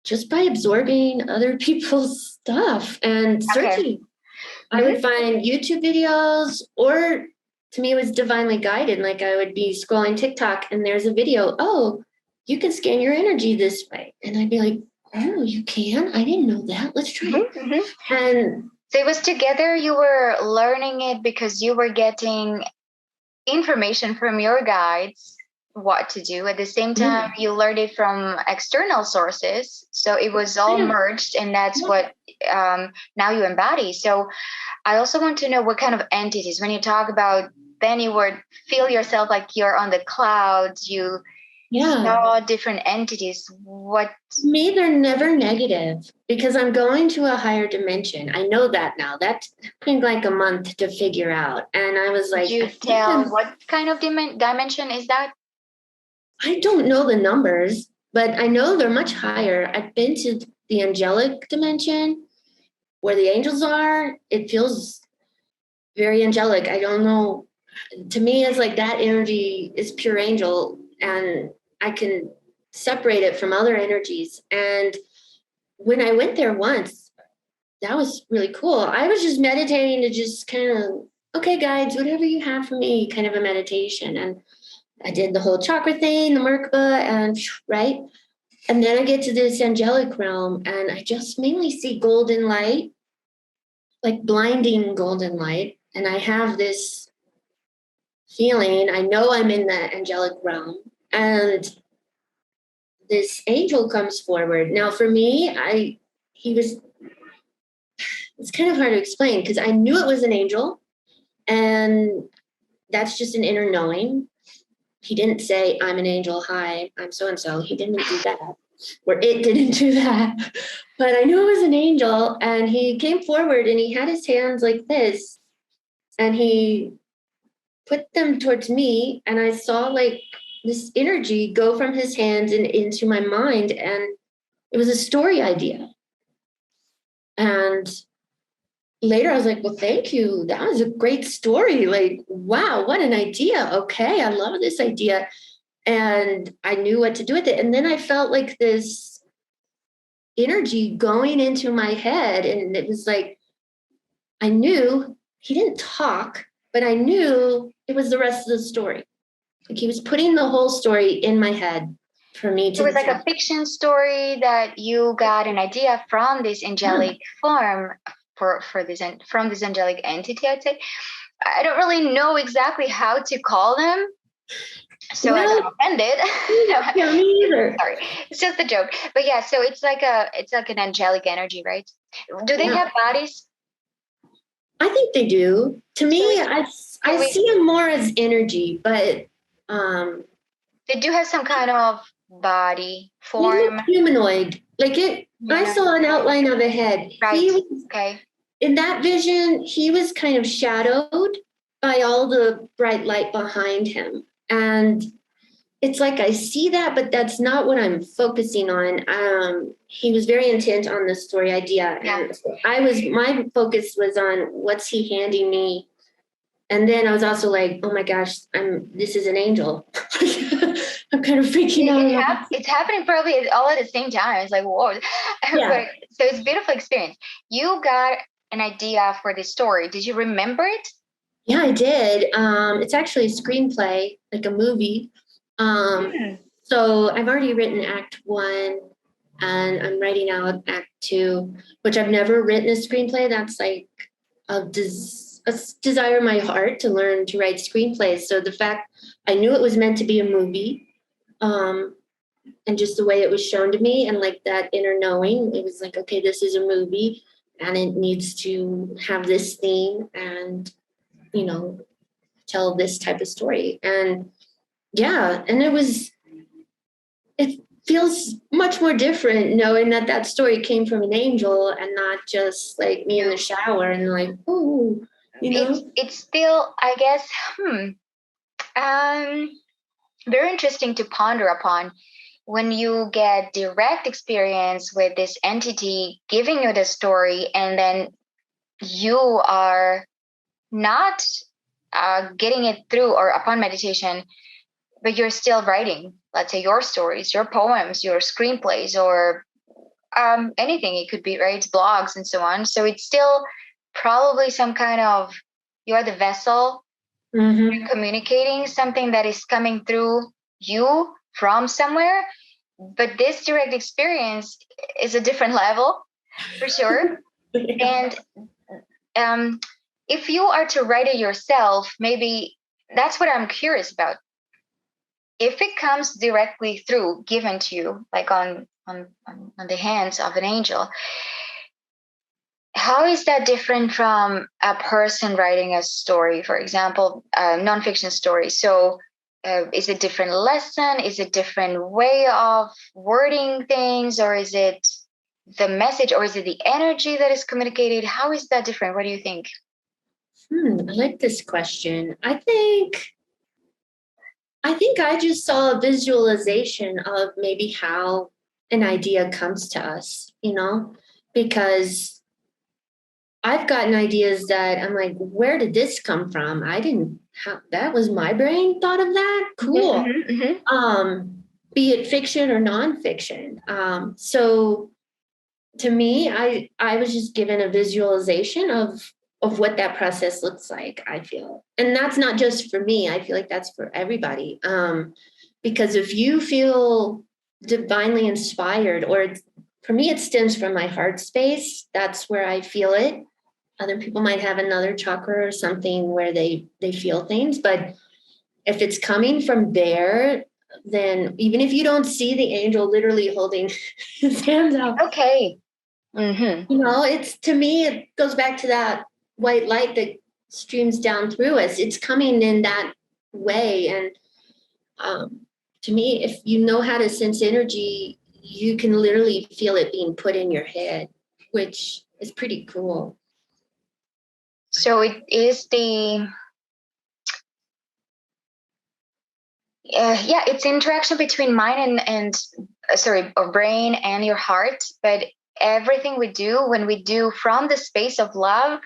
Speaker 2: just by absorbing other people's stuff and
Speaker 1: Okay.
Speaker 2: searching. I would find YouTube videos, or to me, it was divinely guided. Like I would be scrolling TikTok and there's a video, oh, you can scan your energy this way. And I'd be like, oh, you can? I didn't know that. Let's try it. And
Speaker 1: so it was together, you were learning it because you were getting information from your guides what to do. At the same time, you learned it from external sources. So it was all merged, and that's what now you embody. So I also want to know what kind of entities, when you talk about, then you would feel yourself like you're on the clouds, you saw different entities. What?
Speaker 2: To me, they're never negative because I'm going to a higher dimension. I know that now. That took me like a month to figure out. And I was like,
Speaker 1: Could you tell what kind of dimension is that?
Speaker 2: I don't know the numbers, but I know they're much higher. I've been to the angelic dimension where the angels are. It feels very angelic. I don't know. To me, it's like that energy is pure angel, and I can separate it from other energies. And when I went there once, that was really cool. I was just meditating to just kind of, okay, guides, whatever you have for me, kind of a meditation. And I did the whole chakra thing, the Merkabah, and right. And then I get to this angelic realm, and I just mainly see golden light, like blinding golden light. And I have this feeling, I know I'm in the angelic realm, and this angel comes forward. Now, for me, it's kind of hard to explain because I knew it was an angel, and that's just an inner knowing. He didn't say, I'm an angel, hi, I'm so and so. He didn't do that, or it didn't do that. But I knew it was an angel, and he came forward and he had his hands like this, and he put them towards me, and I saw like this energy go from his hands and into my mind, and it was a story idea. And later I was like, well, thank you. That was a great story. Like, wow, what an idea. Okay, I love this idea. And I knew what to do with it. And then I felt like this energy going into my head. And it was like, I knew he didn't talk, but I knew it was the rest of the story. Like he was putting the whole story in my head for me to.
Speaker 1: It was like a fiction story that you got an idea from this angelic form for this from this angelic entity, I'd say. I don't really know exactly how to call them, so as I'm offended.
Speaker 2: No, me either.
Speaker 1: Sorry, it's just a joke. But yeah, so it's like an angelic energy, right? Do they have bodies?
Speaker 2: I think they do. To me, I see them more as energy, but
Speaker 1: they do have some kind of body form.
Speaker 2: They look humanoid. Like it. Yeah. I saw an outline of a head.
Speaker 1: Right.
Speaker 2: In that vision, he was kind of shadowed by all the bright light behind him. And it's like I see that, but that's not what I'm focusing on. He was very intent on the story idea.
Speaker 1: Yeah.
Speaker 2: And my focus was on what's he handing me. And then I was also like, oh my gosh, this is an angel. I'm kind of freaking out.
Speaker 1: It's happening probably all at the same time. It's like, whoa. Yeah. So it's a beautiful experience. You got an idea for this story. Did you remember it?
Speaker 2: Yeah, I did. It's actually a screenplay, like a movie. So I've already written Act 1, and I'm writing out Act 2, which I've never written a screenplay. That's like a desire in my heart to learn to write screenplays. So the fact I knew it was meant to be a movie, and just the way it was shown to me, and like that inner knowing, it was like, okay, this is a movie and it needs to have this theme and, tell this type of story. And Yeah. And it feels much more different knowing that that story came from an angel and not just like me in the shower and like, oh, you know?
Speaker 1: It's still, I guess, um, very interesting to ponder upon when you get direct experience with this entity giving you the story, and then you are not getting it through or upon meditation, but you're still writing, let's say, your stories, your poems, your screenplays, or anything. It could be, right, blogs and so on. So it's still probably some kind of, you are the vessel.
Speaker 2: Mm-hmm.
Speaker 1: You're communicating something that is coming through you from somewhere. But this direct experience is a different level for sure. And um, if you are to write it yourself, maybe that's what I'm curious about. If it comes directly through, given to you, like on the hands of an angel, how is that different from a person writing a story, for example, a nonfiction story? So, is it different lesson? Is it different way of wording things, or is it the message, or is it the energy that is communicated? How is that different? What do you think?
Speaker 2: I like this question. I think I just saw a visualization of maybe how an idea comes to us, because I've gotten ideas that I'm like, where did this come from? I didn't have that was my brain thought of that. Cool.
Speaker 1: Mm-hmm, mm-hmm.
Speaker 2: Be it fiction or nonfiction. So to me, I was just given a visualization of what that process looks like, I feel. And that's not just for me. I feel like that's for everybody. Because if you feel divinely inspired, or for me, it stems from my heart space. That's where I feel it. Other people might have another chakra or something where they feel things, but if it's coming from there, then even if you don't see the angel literally holding his hands out,
Speaker 1: Okay. Mm-hmm.
Speaker 2: it's, to me, it goes back to that white light that streams down through us. It's coming in that way. And to me, if you know how to sense energy, you can literally feel it being put in your head, which is pretty cool.
Speaker 1: So it is yeah, it's interaction between mind and sorry, or brain and your heart. But everything we do, when we do from the space of love,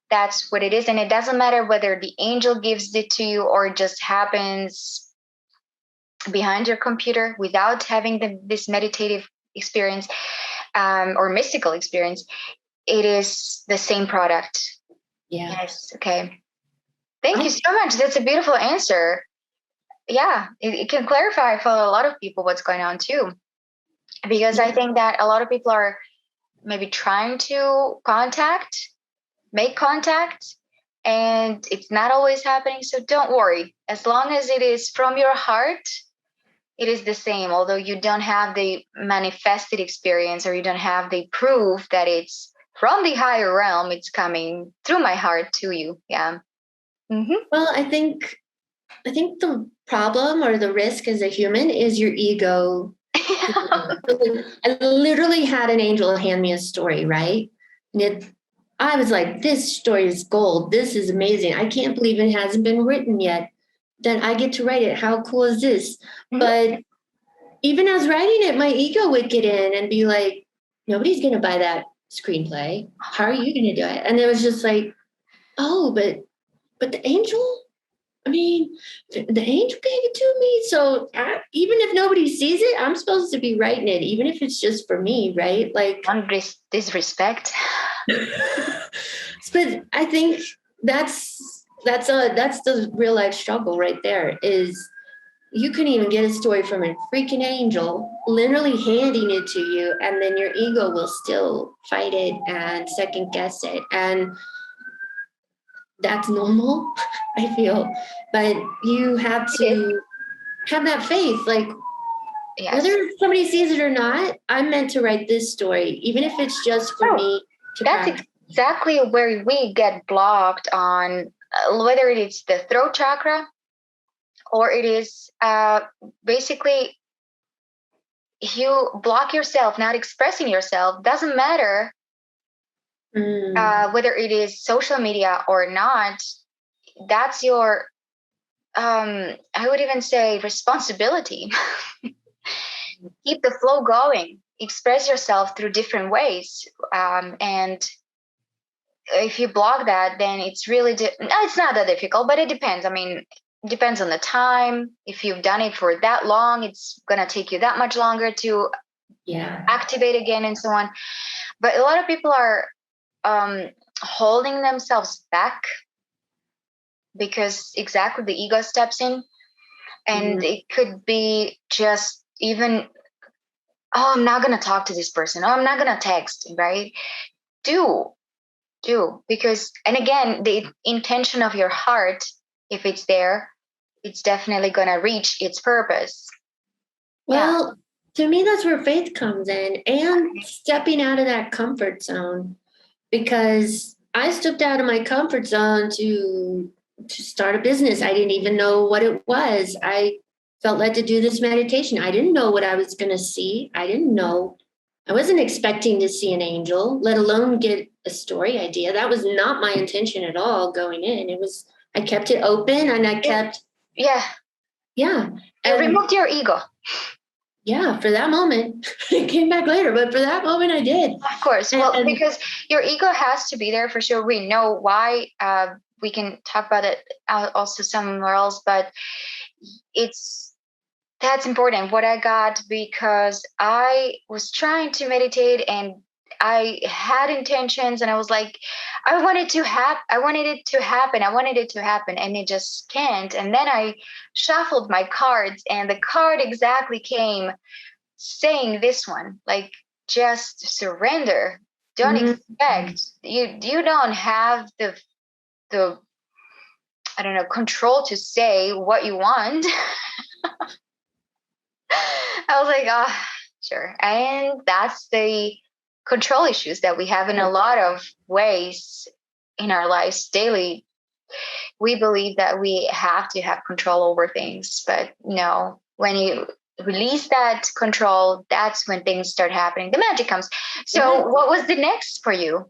Speaker 1: that's what it is. And it doesn't matter whether the angel gives it to you or it just happens behind your computer without having this meditative experience, or mystical experience. It is the same product.
Speaker 2: Yeah.
Speaker 1: Yes. Okay. Thank you so much. That's a beautiful answer. Yeah, it can clarify for a lot of people what's going on too. Because I think that a lot of people are maybe trying to make contact, and it's not always happening. So don't worry. As long as it is from your heart, it is the same. Although you don't have the manifested experience, or you don't have the proof that it's from the higher realm, it's coming through my heart to you. Yeah. Mm-hmm.
Speaker 2: Well, I think the problem or the risk as a human is your ego. I literally had an angel hand me a story, right? And I was like, this story is gold. This is amazing. I can't believe it hasn't been written yet. Then I get to write it. How cool is this? Mm-hmm. But even as writing it, my ego would get in and be like, nobody's going to buy that screenplay. How are you going to do it? And it was just like, oh, but the angel, I mean, the angel gave it to me. So even if nobody sees it, I'm supposed to be writing it, even if it's just for me, right? Like,
Speaker 1: disrespect.
Speaker 2: But I think that's the real life struggle right there. Is you can even get a story from a freaking angel, literally handing it to you, and then your ego will still fight it and second guess it, and that's normal, I feel. But you have to have that faith, like, yes, whether somebody sees it or not, I'm meant to write this story, even if it's just for me to practice.
Speaker 1: Exactly where we get blocked on, whether it's the throat chakra or it is basically you block yourself, not expressing yourself. Doesn't matter whether it is social media or not. That's your, I would even say, responsibility. Keep the flow going. Express yourself through different ways. And if you block that, then it's really, it's not that difficult, but it depends. I mean, it depends on the time. If you've done it for that long, it's going to take you that much longer to activate again and so on. But a lot of people are holding themselves back because exactly the ego steps in. And it could be just even, oh, I'm not going to talk to this person. Oh, I'm not going to text, right? Do. Because, and again, the intention of your heart, if it's there, it's definitely going to reach its purpose.
Speaker 2: Well, to me, that's where faith comes in, and stepping out of that comfort zone, because I stepped out of my comfort zone to start a business. I didn't even know what it was. I felt led to do this meditation. I didn't know what I was going to see. I wasn't expecting to see an angel, let alone get a story idea. That was not my intention at all going in. I kept it open, and I kept.
Speaker 1: Yeah.
Speaker 2: You
Speaker 1: removed your ego.
Speaker 2: Yeah, for that moment. It came back later, but for that moment I did.
Speaker 1: Of course. Well, because your ego has to be there for sure. We know why. We can talk about it also somewhere else, but that's important. What I got, because I was trying to meditate and I had intentions, and I was like, I wanted it to happen. I wanted it to happen, and it just can't. And then I shuffled my cards, and the card exactly came saying this one, like, just surrender. Don't expect. You don't have the I don't know, control to say what you want. I was like, sure. And that's the control issues that we have in a lot of ways in our lives daily. We believe that we have to have control over things, but no, when you release that control, that's when things start happening. The magic comes. So what was the next for you?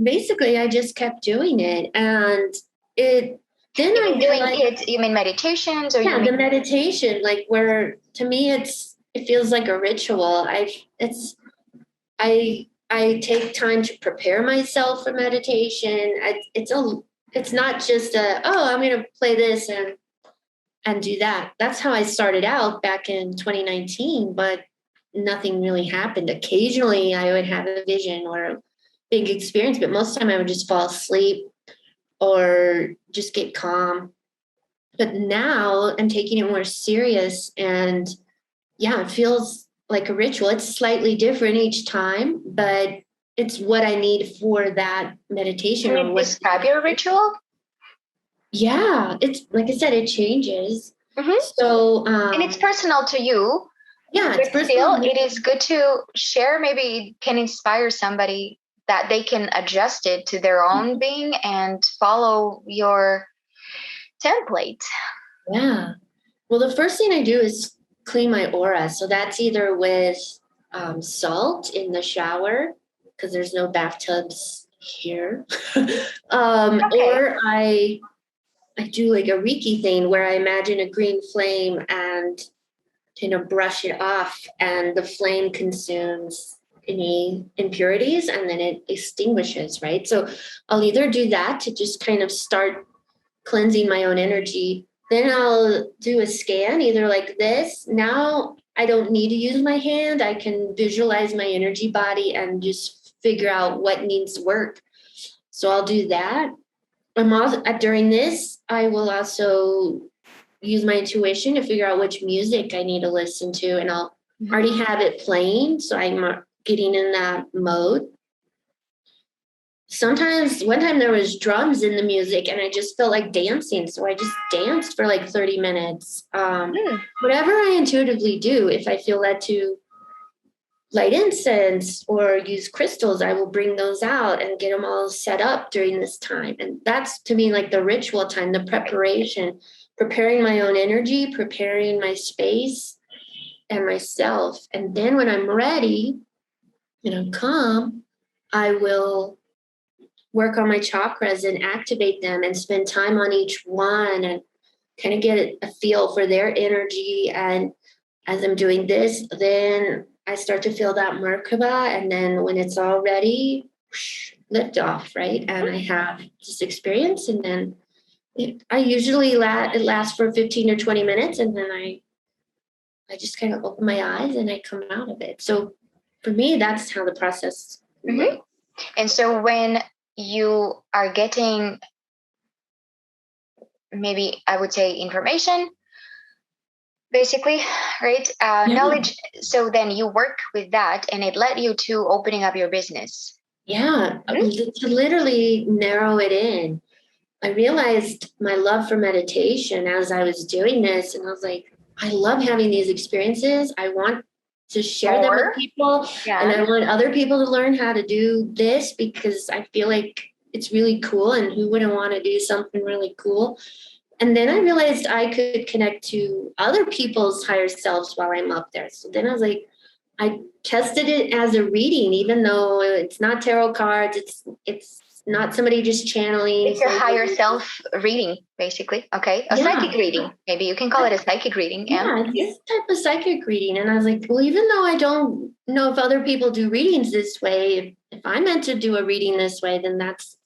Speaker 2: Basically, I just kept doing it, and
Speaker 1: you mean meditations, or
Speaker 2: the meditation, like, where to me it feels like a ritual. I take time to prepare myself for meditation. It's not just I'm going to play this and do that. That's how I started out back in 2019, but nothing really happened. Occasionally I would have a vision or a big experience, but most of the time I would just fall asleep or just get calm. But now I'm taking it more serious, and it feels like a ritual. It's slightly different each time, but it's what I need for that meditation.
Speaker 1: Can you describe your ritual?
Speaker 2: Yeah, it's like I said, it changes.
Speaker 1: So, and it's personal to you.
Speaker 2: Yeah,
Speaker 1: it's personal. Still, it is good to share. Maybe it can inspire somebody that they can adjust it to their own being and follow your template.
Speaker 2: Yeah. Well, the first thing I do is clean my aura. So that's either with salt in the shower, because there's no bathtubs here. Or I do like a Reiki thing where I imagine a green flame and brush it off, and the flame consumes any impurities and then it extinguishes, right? So I'll either do that to just kind of start cleansing my own energy. Then I'll do a scan, either like this. Now I don't need to use my hand. I can visualize my energy body and just figure out what needs work. So I'll do that. I'm also, during this, I will also use my intuition to figure out which music I need to listen to. And I'll already have it playing, so I'm getting in that mode. Sometimes, one time there was drums in the music and I just felt like dancing. So I just danced for like 30 minutes. Whatever I intuitively do, if I feel led to light incense or use crystals, I will bring those out and get them all set up during this time. And that's, to me, like the ritual time, the preparation preparing my own energy, preparing my space and myself. And then when I'm ready and I'm calm, I will work on my chakras and activate them and spend time on each one and kind of get a feel for their energy. And as I'm doing this, then I start to feel that Merkabah. And then when it's all ready, whoosh, lift off, right? And I have this experience. And then I usually it lasts for 15 or 20 minutes. And then I just kind of open my eyes and I come out of it. So for me, that's how the process works.
Speaker 1: And so when you are getting, maybe I would say, information, basically, right? Knowledge. So then you work with that and it led you to opening up your business.
Speaker 2: Yeah, to literally narrow it in. I realized my love for meditation as I was doing this, and I was like, I love having these experiences. I want to share them with people, and I want other people to learn how to do this because I feel like it's really cool, and who wouldn't want to do something really cool? And then I realized I could connect to other people's higher selves while I'm up there. So then I was like, I tested it as a reading, even though it's not tarot cards. It's not somebody just channeling.
Speaker 1: It's your higher self reading, basically. Okay. A psychic reading. Maybe you can call it a psychic reading.
Speaker 2: Yeah, this type of psychic reading. And I was like, well, even though I don't know if other people do readings this way, if I'm meant to do a reading this way, then that's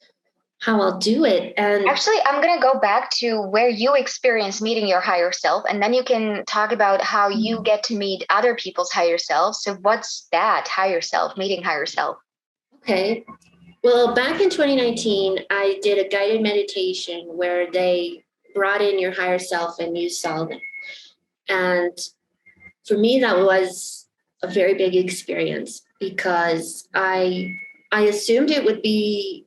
Speaker 2: how I'll do it. And
Speaker 1: actually, I'm going to go back to where you experience meeting your higher self, and then you can talk about how you get to meet other people's higher selves. So what's that higher self, meeting higher self?
Speaker 2: Okay. Well, back in 2019, I did a guided meditation where they brought in your higher self and you saw them. And for me, that was a very big experience because I assumed it would be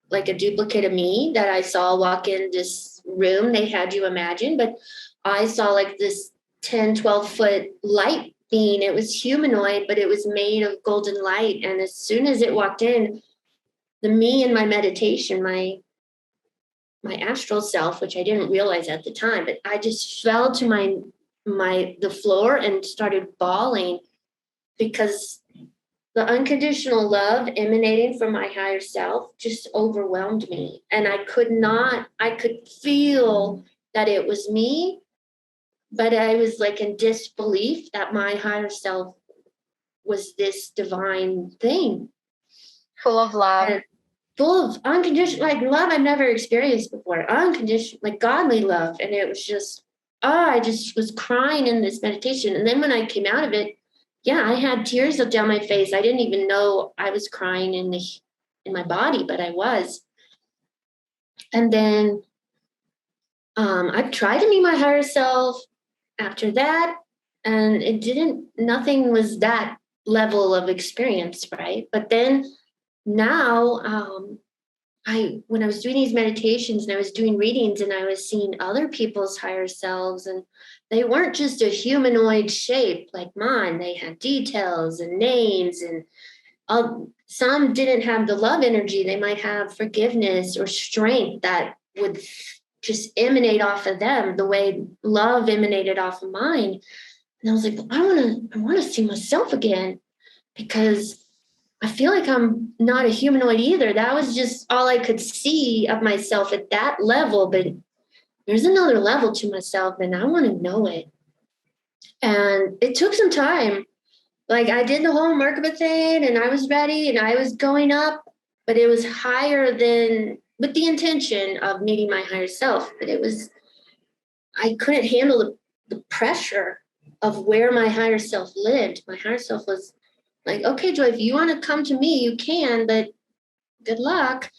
Speaker 2: like a duplicate of me that I saw walk in this room they had you imagine, but I saw like this 10, 12-foot light being. It was humanoid, but it was made of golden light. And as soon as it walked in, the me in my meditation, my astral self, which I didn't realize at the time, but I just fell to the floor and started bawling because the unconditional love emanating from my higher self just overwhelmed me. And I could feel that it was me, but I was like in disbelief that my higher self was this divine thing.
Speaker 1: Full of love.
Speaker 2: And full of unconditional, like love I've never experienced before. Unconditional, like godly love. And it was just, I just was crying in this meditation. And then when I came out of it, yeah, I had tears down my face. I didn't even know I was crying in my body, but I was. And then I've tried to meet my higher self after that, and nothing was that level of experience, right? But then now, when I was doing these meditations and I was doing readings and I was seeing other people's higher selves, and they weren't just a humanoid shape like mine. They had details and names, and some didn't have the love energy. They might have forgiveness or strength that would just emanate off of them the way love emanated off of mine. And I was like, I want to see myself again because I feel like I'm not a humanoid either. That was just all I could see of myself at that level. But there's another level to myself, and I want to know it. And it took some time. Like I did the whole Merkabah thing, and I was ready, and I was going up, but it was higher than with the intention of meeting my higher self. But I couldn't handle the pressure of where my higher self lived. My higher self was like, okay, Joy, if you want to come to me, you can, but good luck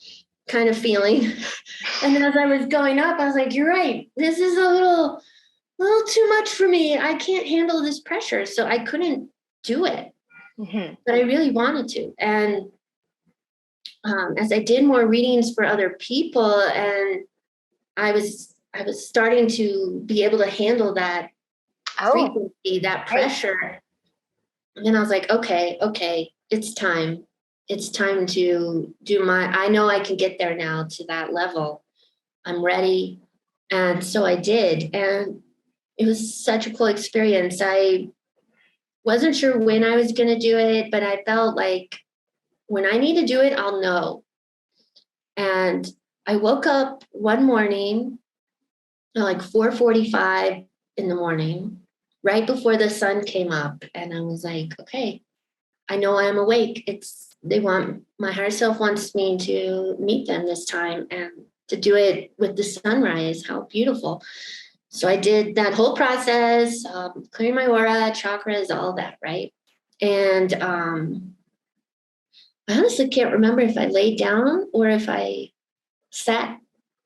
Speaker 2: kind of feeling. And then as I was going up, I was like, you're right. This is a little too much for me. I can't handle this pressure. So I couldn't do it, but I really wanted to. And as I did more readings for other people, and I was starting to be able to handle that frequency, that pressure. And then I was like, okay, it's time. It's time to do I know I can get there now to that level. I'm ready. And so I did. And it was such a cool experience. I wasn't sure when I was going to do it, but I felt like when I need to do it, I'll know. And I woke up one morning at like 4:45 in the morning, right before the sun came up. And I was like, okay, I know I'm awake. My higher self wants me to meet them this time and to do it with the sunrise. How beautiful. So I did that whole process, clearing my aura, chakras, all that, right? And I honestly can't remember if I laid down or if I sat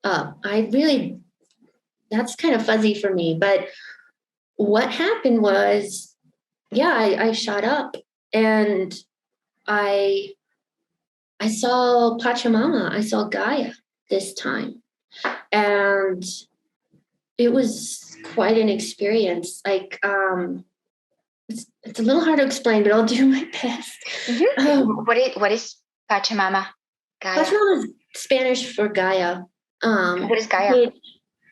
Speaker 2: up. That's kind of fuzzy for me. But what happened was, yeah, I shot up and I I saw Pachamama, I saw Gaia this time. And it was quite an experience. Like, it's a little hard to explain, but I'll do my best.
Speaker 1: What is Pachamama? Gaia.
Speaker 2: Pachamama is Spanish for Gaia.
Speaker 1: What is Gaia?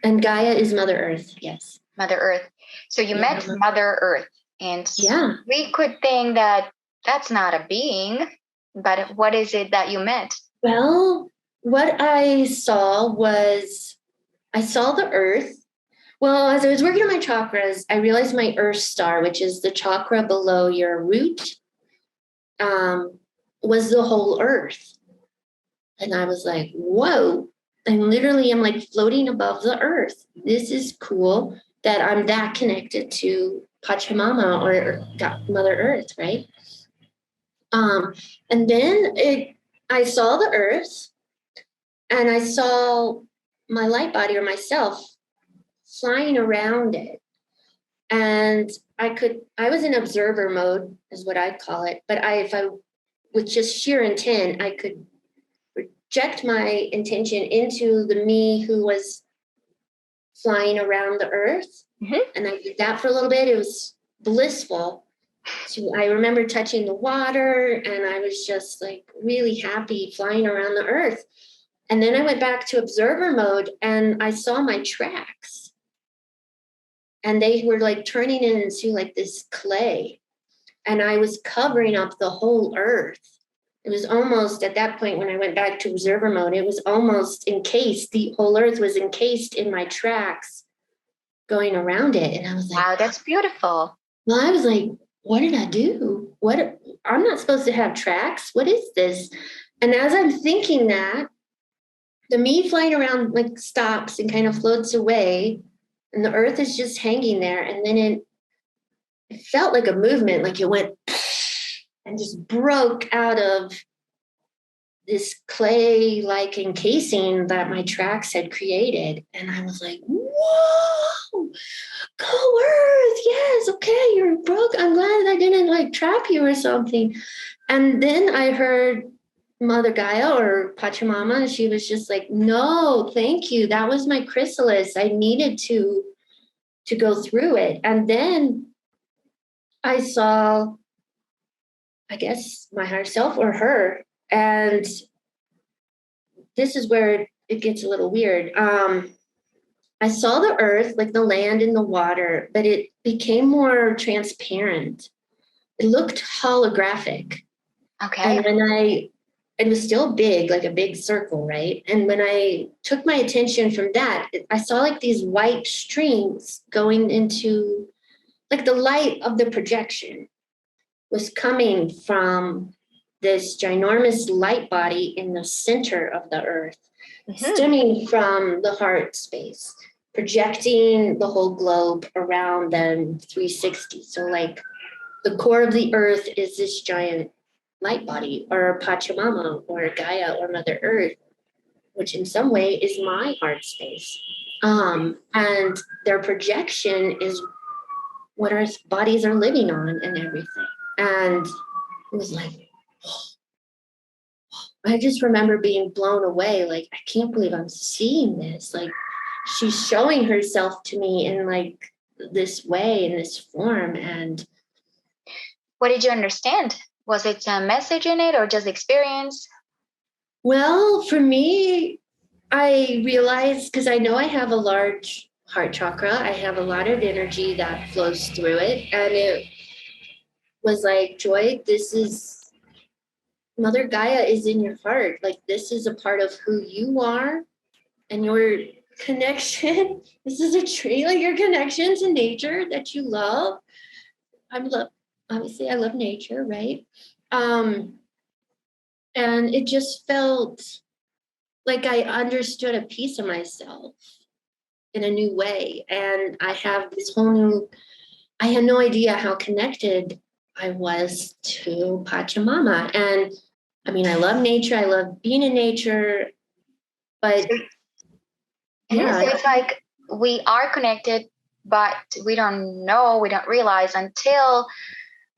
Speaker 2: And Gaia is Mother Earth, yes.
Speaker 1: Mother Earth. So you met Mother Earth, and we could think that that's not a being, but what is it that you met?
Speaker 2: Well, what I saw the Earth. Well, as I was working on my chakras, I realized my Earth star, which is the chakra below your root, was the whole Earth. And I was like, whoa, I literally am like floating above the Earth. This is cool that I'm that connected to Pachamama or Mother Earth, right? And then I saw the Earth and I saw my light body or myself flying around it. And I was in observer mode is what I'd call it. But with just sheer intent, I could project my intention into the me who was flying around the Earth. Mm-hmm. And I did that for a little bit. It was blissful. So I remember touching the water and I was just like really happy flying around the Earth. And then I went back to observer mode and I saw my tracks. And they were like turning into like this clay. And I was covering up the whole Earth. It was almost at that point when I went back to observer mode, it was almost encased. The whole Earth was encased in my tracks going around it. And I was like,
Speaker 1: wow, that's beautiful.
Speaker 2: Well, I was like, what did I do? I'm not supposed to have tracks. What is this? And as I'm thinking that, the me flying around like stops and kind of floats away. And the Earth is just hanging there. And then it felt like a movement, like it went and just broke out of this clay-like encasing that my tracks had created. And I was like, whoa, go Earth. Yes, okay, you're broke. I'm glad I didn't like trap you or something. And then I heard Mother Gaia or Pachamama, and she was just like, no, thank you. That was my chrysalis. I needed to go through it. And then I saw, I guess, my higher self or her. And this is where it gets a little weird. I saw the Earth, like the land and the water, but it became more transparent. It looked holographic.
Speaker 1: Okay.
Speaker 2: And it was still big, like a big circle, right? And when I took my attention from that, I saw like these white streams going into, like the light of the projection was coming from this ginormous light body in the center of the Earth, stemming from the heart space, projecting the whole globe around them 360. So like the core of the Earth is this giant light body or Pachamama or Gaia or Mother Earth, which in some way is my heart space. And their projection is what our bodies are living on and everything. And it was like, I just remember being blown away. Like, I can't believe I'm seeing this. Like, she's showing herself to me in like this way, in this form. And
Speaker 1: what did you understand? Was it a message in it or just experience?
Speaker 2: Well, for me, I realized, because I know I have a large heart chakra, I have a lot of energy that flows through it. And it was like, Joy, this is Mother Gaia is in your heart. Like, this is a part of who you are and your connection. This is a trait, like your connection to nature that you love. Obviously, I love nature, right? And it just felt like I understood a piece of myself in a new way. And I have this whole new, I had no idea how connected I was to Pachamama. And I mean, I love nature. I love being in nature, but
Speaker 1: So,
Speaker 2: yeah,
Speaker 1: so it's like we are connected, but we don't know, we don't realize until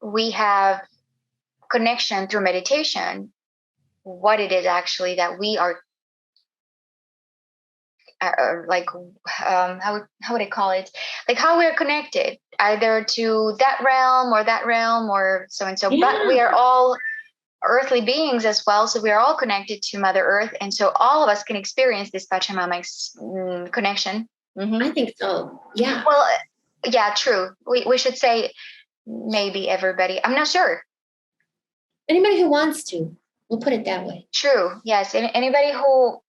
Speaker 1: we have connection through meditation what it is actually that we are like how would I call it, like how we're connected either to that realm or so and so, but
Speaker 2: yeah,
Speaker 1: we are all earthly beings as well, so we are all connected to Mother Earth, and so all of us can experience this Pachamama connection.
Speaker 2: I think so. Yeah.
Speaker 1: Well, yeah, true. We should say maybe everybody, I'm not sure.
Speaker 2: Anybody who wants to, we'll put it that way.
Speaker 1: True, yes. Anybody who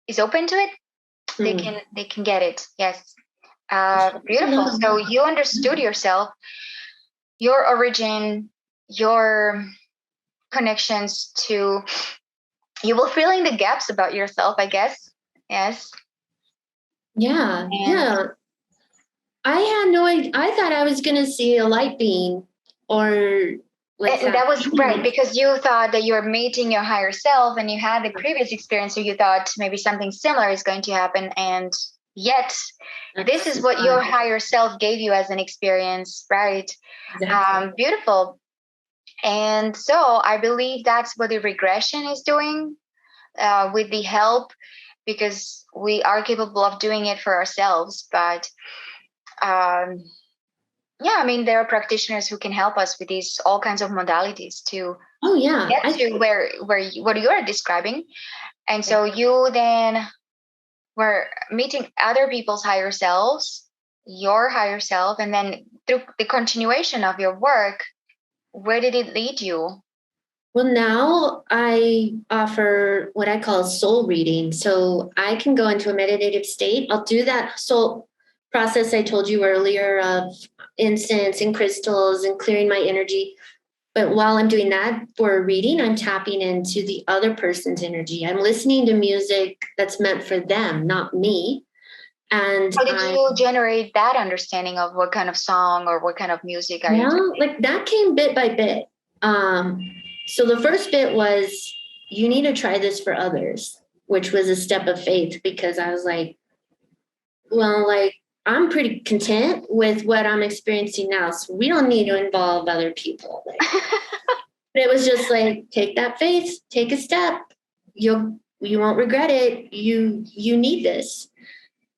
Speaker 1: is open to it, they
Speaker 2: Mm.
Speaker 1: can get it. Yes. Beautiful.
Speaker 2: No.
Speaker 1: So you understood yourself, your origin, your connections to, you will fill in the gaps about yourself, I guess. Yes.
Speaker 2: Yeah,
Speaker 1: And
Speaker 2: yeah. I had no idea. I thought I was going to see a light beam or like
Speaker 1: and that
Speaker 2: that.
Speaker 1: was right because you thought that you were meeting your higher self and you had the previous experience, so you thought maybe something similar is going to happen, and yet this
Speaker 2: That's
Speaker 1: is what your higher self gave you as an experience, right?
Speaker 2: exactly.
Speaker 1: Beautiful. And so I believe that's what the regression is doing, with the help, because we are capable of doing it for ourselves. But um, yeah, I mean, there are practitioners who can help us with these all kinds of modalities to
Speaker 2: Oh yeah.
Speaker 1: get to what you're describing. And so you then were meeting other people's higher selves, your higher self, and then through the continuation of your work, where did it lead you?
Speaker 2: Well, now I offer what I call soul reading. So I can go into a meditative state. I'll do that soul process I told you earlier of incense and crystals and clearing my energy. But while I'm doing that for a reading, I'm tapping into the other person's energy. I'm listening to music that's meant for them, not me. And
Speaker 1: How did
Speaker 2: I,
Speaker 1: you generate that understanding of what kind of song or what kind of music are you
Speaker 2: well,
Speaker 1: doing?
Speaker 2: like that came bit by bit. Um, so the first bit was, you need to try this for others, which was a step of faith because I was like, well, like I'm pretty content with what I'm experiencing now. So we don't need to involve other people. Like, but it was just like, take that faith, take a step. You won't regret it. You need this.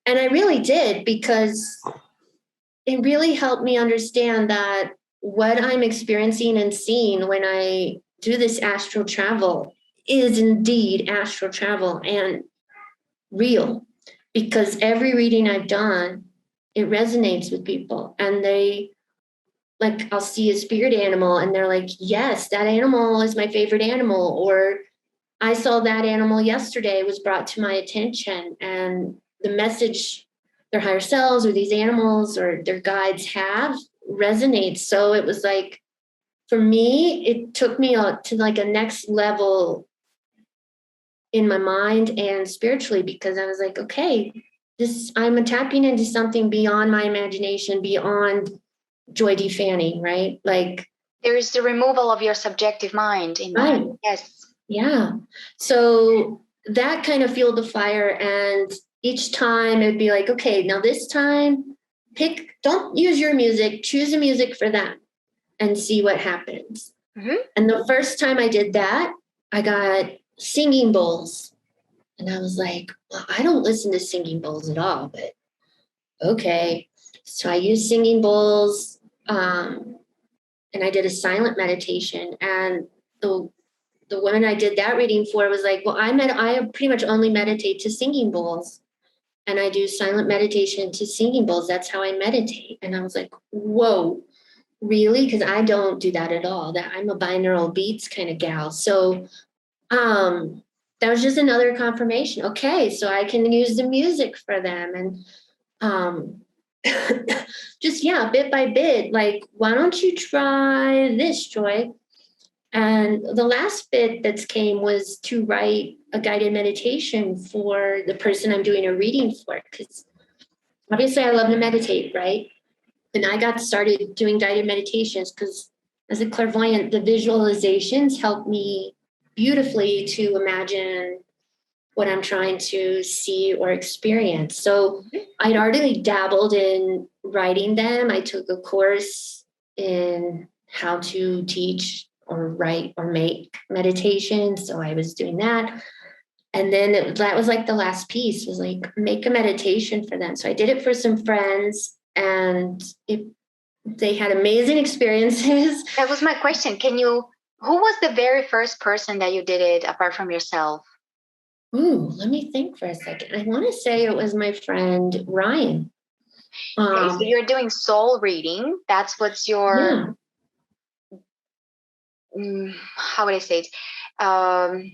Speaker 2: And I really did, because it really helped me understand that what I'm experiencing and seeing when I do this astral travel is indeed astral travel and real, because every reading I've done, it resonates with people, and they, like, I'll see a spirit animal and they're like, yes, that animal is my favorite animal, or I saw that animal yesterday, was brought to my attention, and the message their higher selves or these animals or their guides have resonates. So it was like, for me, it took me to like a next level in my mind and spiritually, because I was like, okay, this, I'm tapping into something beyond my imagination, beyond Joy D. Fanning, right? Like,
Speaker 1: There is the removal of your subjective mind in that.
Speaker 2: right.
Speaker 1: Yes.
Speaker 2: Yeah. So that kind of fueled the fire. And each time it'd be like, okay, now this time don't use your music, choose a music for them and see what happens.
Speaker 1: Mm-hmm.
Speaker 2: And the first time I did that, I got singing bowls. And I was like, well, I don't listen to singing bowls at all, but okay. So I used singing bowls, and I did a silent meditation. And the the woman I did that reading for was like, well, I pretty much only meditate to singing bowls. And I do silent meditation to singing bowls. That's how I meditate. And I was like, whoa, really? Because I don't do that at all. That I'm a binaural beats kind of gal. So that was just another confirmation. Okay, so I can use the music for them. And just, yeah, bit by bit, like, why don't you try this, Joy? And the last bit that came was to write a guided meditation for the person I'm doing a reading for. Because obviously I love to meditate, right? And I got started doing guided meditations because as a clairvoyant, the visualizations help me beautifully to imagine what I'm trying to see or experience. So I'd already dabbled in writing them. I took a course in how to teach or write or make meditation. So I was doing that. And then that was like the last piece was like, make a meditation for them. So I did it for some friends and they had amazing experiences.
Speaker 1: That was my question. Who was the very first person that you did it apart from yourself?
Speaker 2: Ooh, let me think for a second. I want to say it was my friend Ryan.
Speaker 1: Okay, so you're doing soul reading. That's what's your, how would I say it?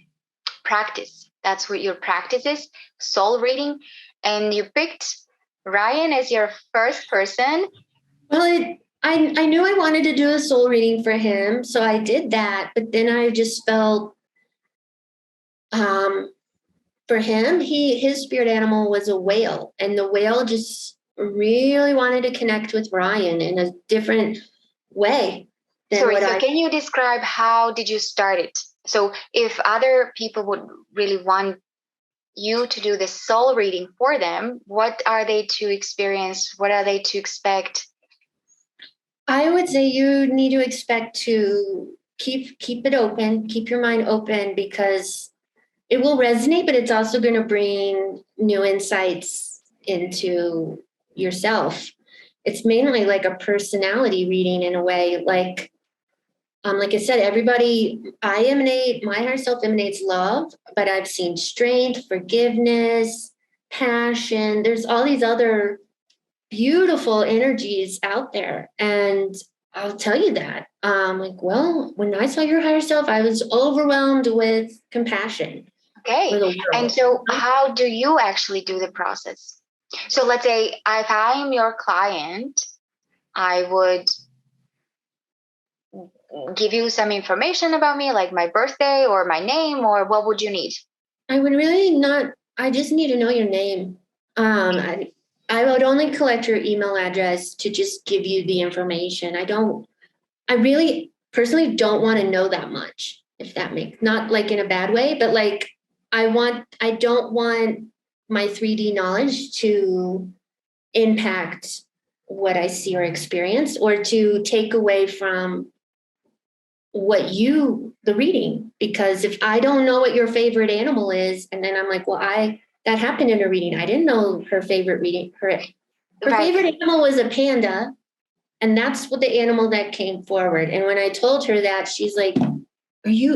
Speaker 1: Practice. That's what your practice is, soul reading. And you picked Ryan as your first person.
Speaker 2: Well, I knew I wanted to do a soul reading for him, so I did that. But then I just felt for him, his spirit animal was a whale, and the whale just really wanted to connect with Ryan in a different way than
Speaker 1: Sorry,
Speaker 2: what
Speaker 1: so can you describe how did you start it? So if other people would really want you to do the soul reading for them, what are they to experience? What are they to expect?
Speaker 2: I would say you need to expect to keep it open, keep your mind open, because it will resonate, but it's also going to bring new insights into yourself. It's mainly like a personality reading in a way. Like I said, my higher self emanates love, but I've seen strength, forgiveness, passion. There's all these other beautiful energies out there. And I'll tell you that. Like, well, when I saw your higher self, I was overwhelmed with compassion.
Speaker 1: Okay. And so how do you actually do the process? So let's say if I am your client, I would give you some information about me, like my birthday or my name, or what would you need?
Speaker 2: I would really not, I just need to know your name. I would only collect your email address to just give you the information. I really personally don't want to know that much, if that makes, not like in a bad way, but like I don't want my 3D knowledge to impact what I see or experience or to take away from the reading. Because if I don't know what your favorite animal is, and then I'm like, well, that happened in a reading. I didn't know her favorite reading. Her favorite animal was a panda. And that's what the animal that came forward. And when I told her that, she's like,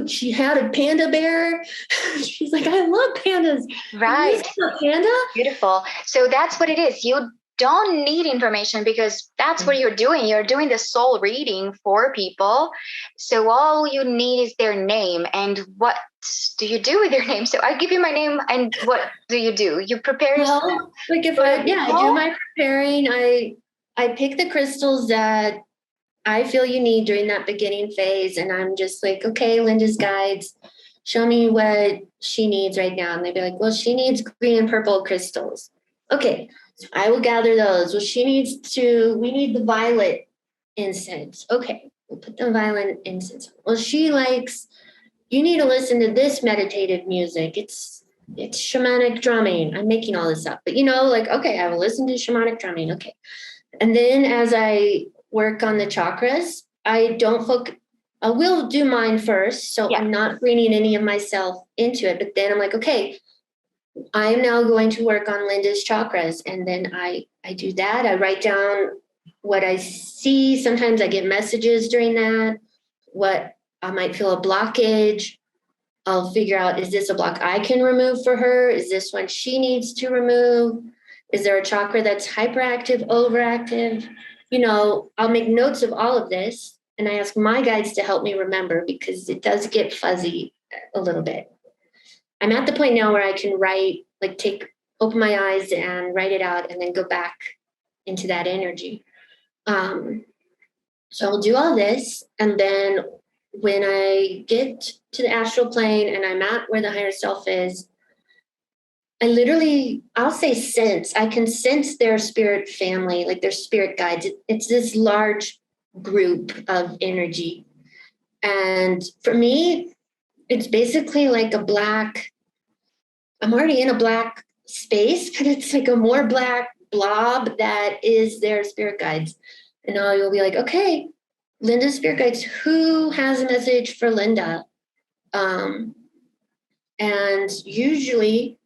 Speaker 2: she had a panda bear. She's like, I love pandas.
Speaker 1: Right.
Speaker 2: A panda?
Speaker 1: Beautiful. So that's what it is. You don't need information because that's what you're doing. You're doing the soul reading for people. So all you need is their name. And what do you do with their name? So I give you my name, and what do? You prepare yourself?
Speaker 2: Like I do my preparing. I pick the crystals that I feel you need during that beginning phase. And I'm just like, okay, Linda's guides, show me what she needs right now. And they'd be like, well, she needs green and purple crystals. Okay, so I will gather those. Well, we need the violet incense. Okay, we'll put the violet incense on. Well, you need to listen to this meditative music. It's shamanic drumming. I'm making all this up. But okay, I will listen to shamanic drumming. Okay. And then as I work on the chakras, I will do mine first. So I'm not bringing any of myself into it. But then I'm like, okay, I am now going to work on Linda's chakras. And then I do that. I write down what I see. Sometimes I get messages during that, what I might feel a blockage. I'll figure out, is this a block I can remove for her? Is this one she needs to remove? Is there a chakra that's hyperactive, overactive? I'll make notes of all of this, and I ask my guides to help me remember, because it does get fuzzy a little bit. I'm at the point now where I can write, like open my eyes and write it out and then go back into that energy. So I'll do all this, and then when I get to the astral plane and I'm at where the higher self is, I'll say sense. I can sense their spirit family, like their spirit guides. It's this large group of energy. And for me, it's basically like I'm already in a black space, but it's like a more black blob that is their spirit guides. And now you'll be like, okay, Linda's spirit guides, who has a message for Linda? And usually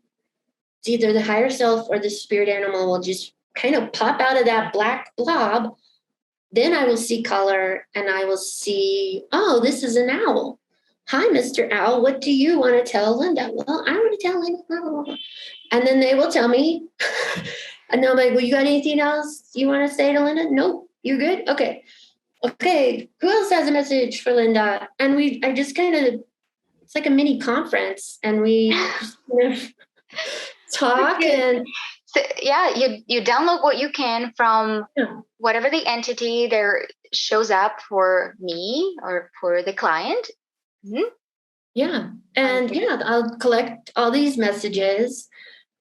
Speaker 2: it's either the higher self or the spirit animal will just kind of pop out of that black blob. Then I will see color and I will see, oh, this is an owl. Hi, Mr. Owl. What do you want to tell Linda? Well, I want to tell Linda. Blah, blah, blah. And then they will tell me. And I'm like, well, you got anything else you want to say to Linda? Nope. You're good? Okay. Who else has a message for Linda? And I just kind of, it's like a mini conference, and we just kind of talk. And
Speaker 1: so, yeah, you download what you can from whatever the entity there shows up for me or for the client. Mm-hmm.
Speaker 2: Yeah. And I'll collect all these messages.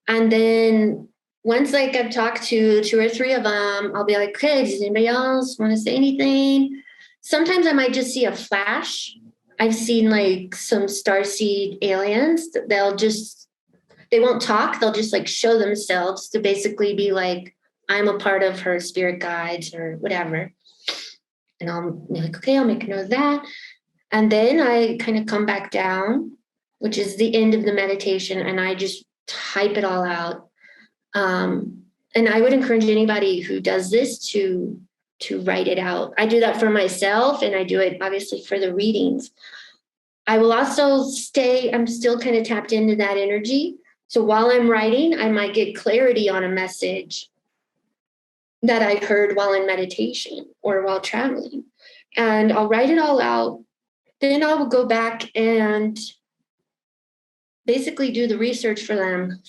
Speaker 2: And then once I've talked to 2 or 3 of them, I'll be like, okay, does anybody else want to say anything? Sometimes I might just see a flash. I've seen like some starseed aliens. They won't talk. They'll just like show themselves to basically be like, I'm a part of her spirit guides or whatever. And I'll be like, okay, I'll make a note of that. And then I kind of come back down, which is the end of the meditation, and I just type it all out. And I would encourage anybody who does this to write it out. I do that for myself, and I do it obviously for the readings. I will also I'm still kind of tapped into that energy. So while I'm writing, I might get clarity on a message that I heard while in meditation or while traveling. And I'll write it all out. Then I will go back and basically do the research for them,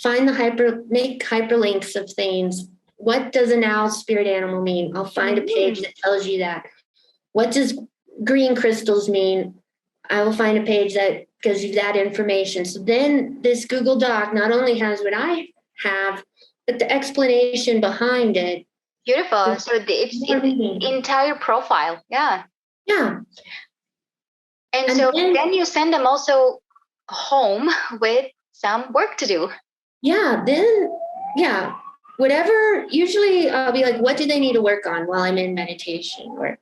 Speaker 2: make hyperlinks of things. What does an owl spirit animal mean? I'll find a page that tells you that. What does green crystals mean? I will find a page that gives you that information. So then this Google Doc not only has what I have, but the explanation behind it.
Speaker 1: Beautiful. So it's the entire profile. Yeah.
Speaker 2: Yeah.
Speaker 1: And so then you send them also home with some work to do.
Speaker 2: Yeah. Whatever. Usually I'll be like, what do they need to work on while I'm in meditation? Or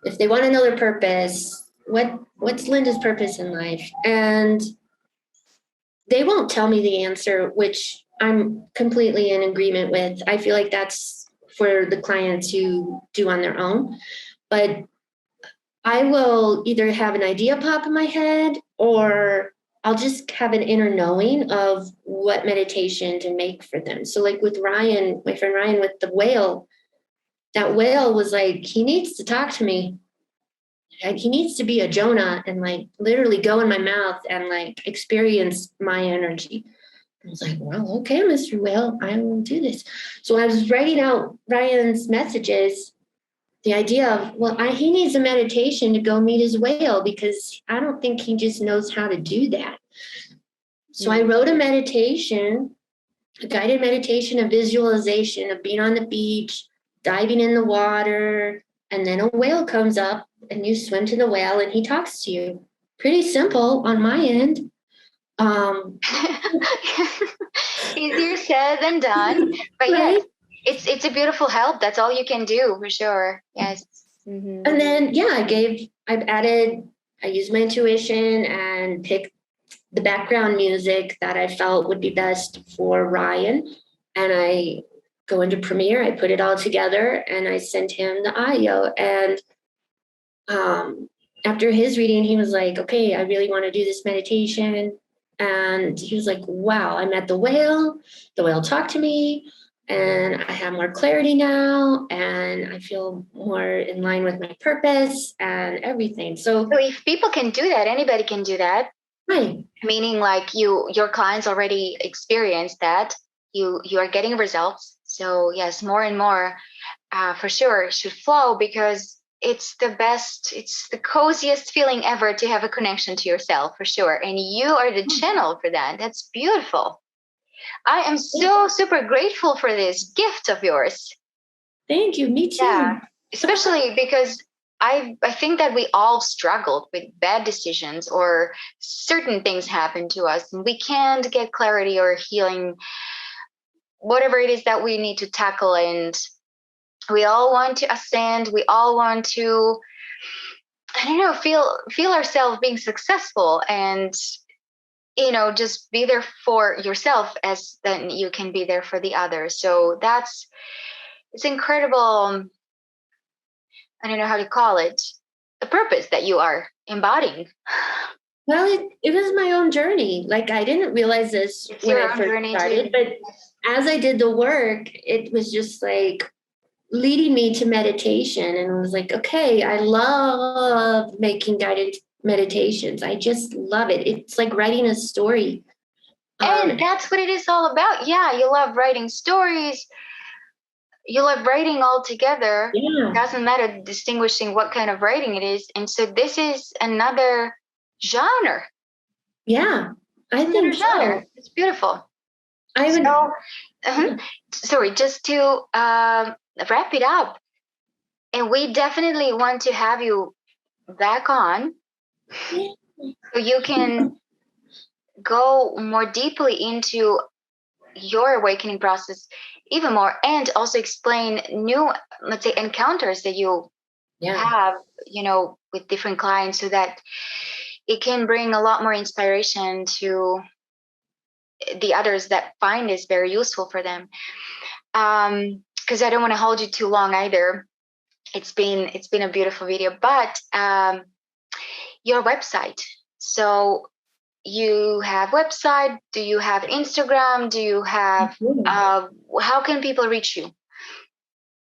Speaker 2: if they want to know their purpose, what's Linda's purpose in life? And they won't tell me the answer, which I'm completely in agreement with. I feel like that's for the clients who do on their own. But I will either have an idea pop in my head, or I'll just have an inner knowing of what meditation to make for them. So like with Ryan, my friend Ryan with the whale, that whale was like, he needs to talk to me. He needs to be a Jonah and like literally go in my mouth and like experience my energy. I was like, well, okay, Mr. Whale, I will do this. So I was writing out Ryan's messages, the idea of, he needs a meditation to go meet his whale, because I don't think he just knows how to do that. So I wrote a meditation, a guided meditation, a visualization of being on the beach, diving in the water, and then a whale comes up and you swim to the whale and he talks to you. Pretty simple on my end.
Speaker 1: Easier said than done. But right? Yes, it's a beautiful help. That's all you can do for sure. Yes.
Speaker 2: Mm-hmm. And then, I used my intuition and picked the background music that I felt would be best for Ryan. And I go into Premiere, I put it all together, and I sent him the audio. And after his reading, he was like, okay, I really want to do this meditation. And he was like, wow, I met the whale. The whale talked to me, and I have more clarity now, and I feel more in line with my purpose and everything. So
Speaker 1: if people can do that, anybody can do that.
Speaker 2: right.
Speaker 1: Meaning like your clients already experienced that. You are getting results. So yes, more and more for sure should flow, because it's the best, it's the coziest feeling ever to have a connection to yourself, for sure. And you are the channel for that. That's beautiful. I am so super grateful for this gift of yours.
Speaker 2: Thank you. Me too.
Speaker 1: Yeah, especially because I think that we all struggled with bad decisions, or certain things happen to us and we can't get clarity or healing, whatever it is that we need to tackle. And we all want to ascend. We all want to, I don't know, feel ourselves being successful, and just be there for yourself as then you can be there for the others. So it's incredible. I don't know how to call it, the purpose that you are embodying.
Speaker 2: Well, it was my own journey. Like, I didn't realize this
Speaker 1: It's
Speaker 2: when
Speaker 1: your
Speaker 2: I
Speaker 1: own
Speaker 2: first
Speaker 1: journey
Speaker 2: started,
Speaker 1: too.
Speaker 2: but as I did the work, it was just like leading me to meditation. And I was like, okay, I love making guided meditations. I just love it. It's like writing a story.
Speaker 1: And that's what it is all about. Yeah, you love writing stories. You love writing all together.
Speaker 2: Yeah.
Speaker 1: Doesn't matter distinguishing what kind of writing it is. And so this is another genre.
Speaker 2: Yeah, I think so.
Speaker 1: It's beautiful.
Speaker 2: I would.
Speaker 1: So, sorry, just to wrap it up, and we definitely want to have you back on so you can go more deeply into your awakening process even more, and also explain new, let's say, encounters that you have, with different clients, so that it can bring a lot more inspiration to the others that find this very useful for them. Because I don't want to hold you too long either. It's been a beautiful video, but your website. So you have website? Do you have Instagram? Do you have? How can people reach you?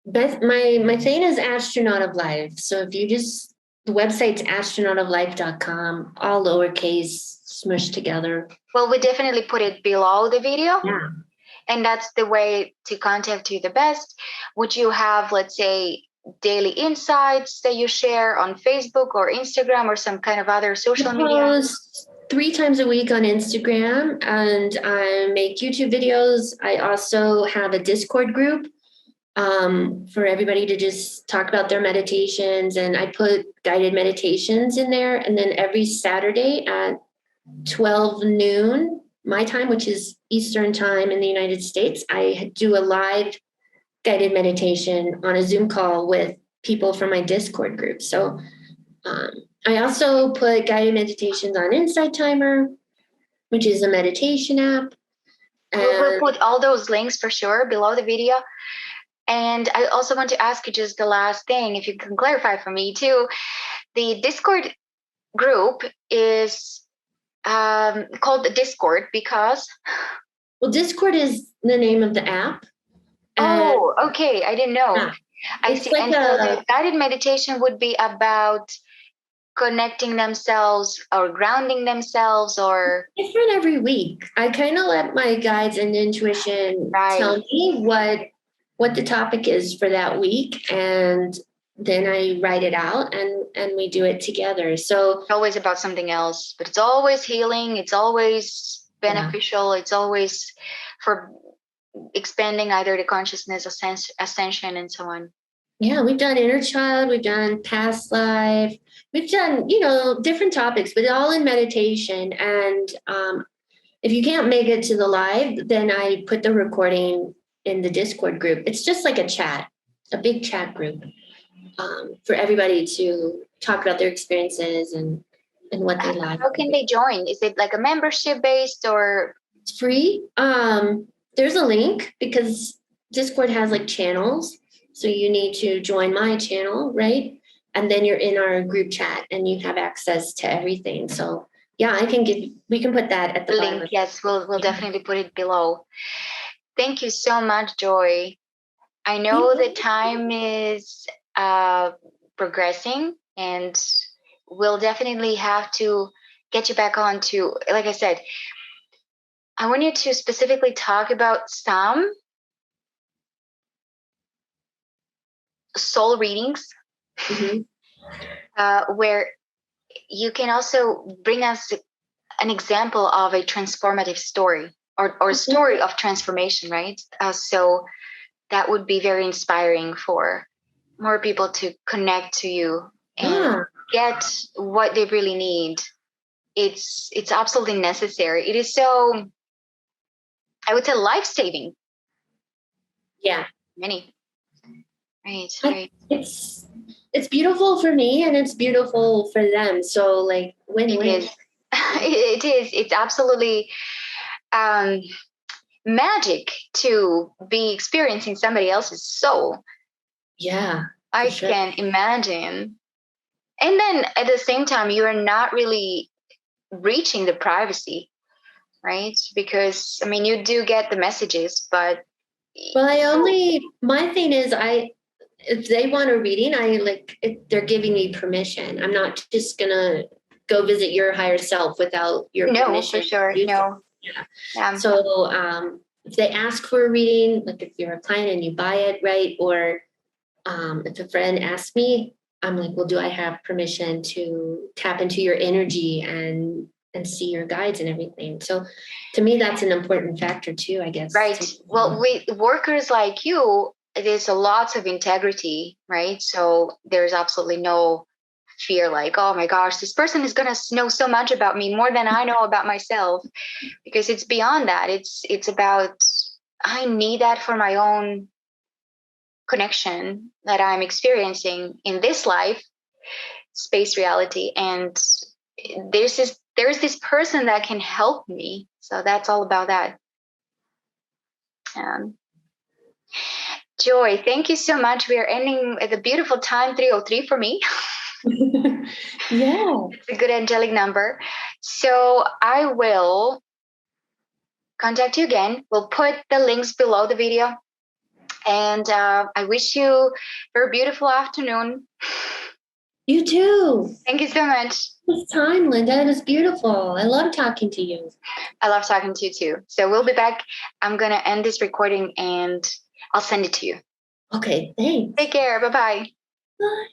Speaker 2: My thing is Astronaut of Life. So if you just, the website's astronautoflife.com, all lowercase smushed together.
Speaker 1: Well, we definitely put it below the video.
Speaker 2: Yeah.
Speaker 1: And that's the way to contact you the best. Would you have, let's say, daily insights that you share on Facebook or Instagram or some kind of other social media?
Speaker 2: I post 3 times a week on Instagram, and I make YouTube videos. I also have a Discord group for everybody to just talk about their meditations, and I put guided meditations in there. And then every Saturday at 12 noon my time, which is Eastern time in the United States, I do a live guided meditation on a Zoom call with people from my Discord group. So I also put guided meditations on Insight Timer, which is a meditation app.
Speaker 1: We'll put all those links for sure below the video. And I also want to ask you just the last thing, if you can clarify for me too. The Discord group is called the Discord because?
Speaker 2: Well, Discord is the name of the app.
Speaker 1: Oh, okay. I didn't know.
Speaker 2: Yeah.
Speaker 1: I see. Like, and so the guided meditation would be about connecting themselves or grounding themselves, or
Speaker 2: different every week. I kind of let my guides and intuition tell me what the topic is for that week, and then I write it out and we do it together. So
Speaker 1: it's always about something else, but it's always healing. It's always beneficial. It's always for expanding either the consciousness, ascension, and so on.
Speaker 2: Yeah, we've done inner child, we've done past life, we've done, different topics, but all in meditation. And if you can't make it to the live, then I put the recording in the Discord group. It's just like a chat, a big chat group for everybody to talk about their experiences and what they like.
Speaker 1: How can they join? Is it like a membership based, or?
Speaker 2: It's free. There's a link because Discord has like channels. So you need to join my channel, right? and then you're in our group chat and you have access to everything. So yeah, we can put that at the
Speaker 1: link.
Speaker 2: bottom.
Speaker 1: Yes, we'll definitely put it below. Thank you so much, Joy. I know the time is progressing, and we'll definitely have to get you back on to, like I said, I want you to specifically talk about some soul readings, where you can also bring us an example of a transformative story or story of transformation, right? So that would be very inspiring for more people to connect to you and get what they really need. It's absolutely necessary. It is so, I would say, life-saving.
Speaker 2: Yeah.
Speaker 1: Many. Right.
Speaker 2: It's beautiful for me and it's beautiful for them. So like win-win.
Speaker 1: It is. It is. It's absolutely magic to be experiencing somebody else's soul.
Speaker 2: Yeah.
Speaker 1: I can imagine. And then at the same time, you are not really reaching the privacy, right? Because I mean, you do get the messages, but
Speaker 2: my thing is if they want a reading, they're giving me permission. I'm not just gonna go visit your higher self without your permission.
Speaker 1: No, for sure. No.
Speaker 2: Yeah. So if they ask for a reading, like if you're a client and you buy it, right? Or if a friend asks me, I'm like, well, do I have permission to tap into your energy and see your guides and everything? So to me, that's an important factor too, I guess.
Speaker 1: Right. Well, with workers like you, there's a lot of integrity, right? So there's absolutely no fear like, oh my gosh, this person is going to know so much about me, more than I know about myself, because it's beyond that. It's about, I need that for my own connection that I'm experiencing in this life, space reality. And there's this person that can help me. So that's all about that. Joy, thank you so much. We are ending at the beautiful time, 3:03 for me.
Speaker 2: Yeah.
Speaker 1: It's a good angelic number. So I will contact you again. We'll put the links below the video. And I wish you a very beautiful afternoon.
Speaker 2: You too.
Speaker 1: Thank you so much.
Speaker 2: This time, Linda. It was beautiful. I love talking to you.
Speaker 1: I love talking to you too. So we'll be back. I'm going to end this recording and I'll send it to you.
Speaker 2: Okay, thanks.
Speaker 1: Take care. Bye-bye.
Speaker 2: Bye.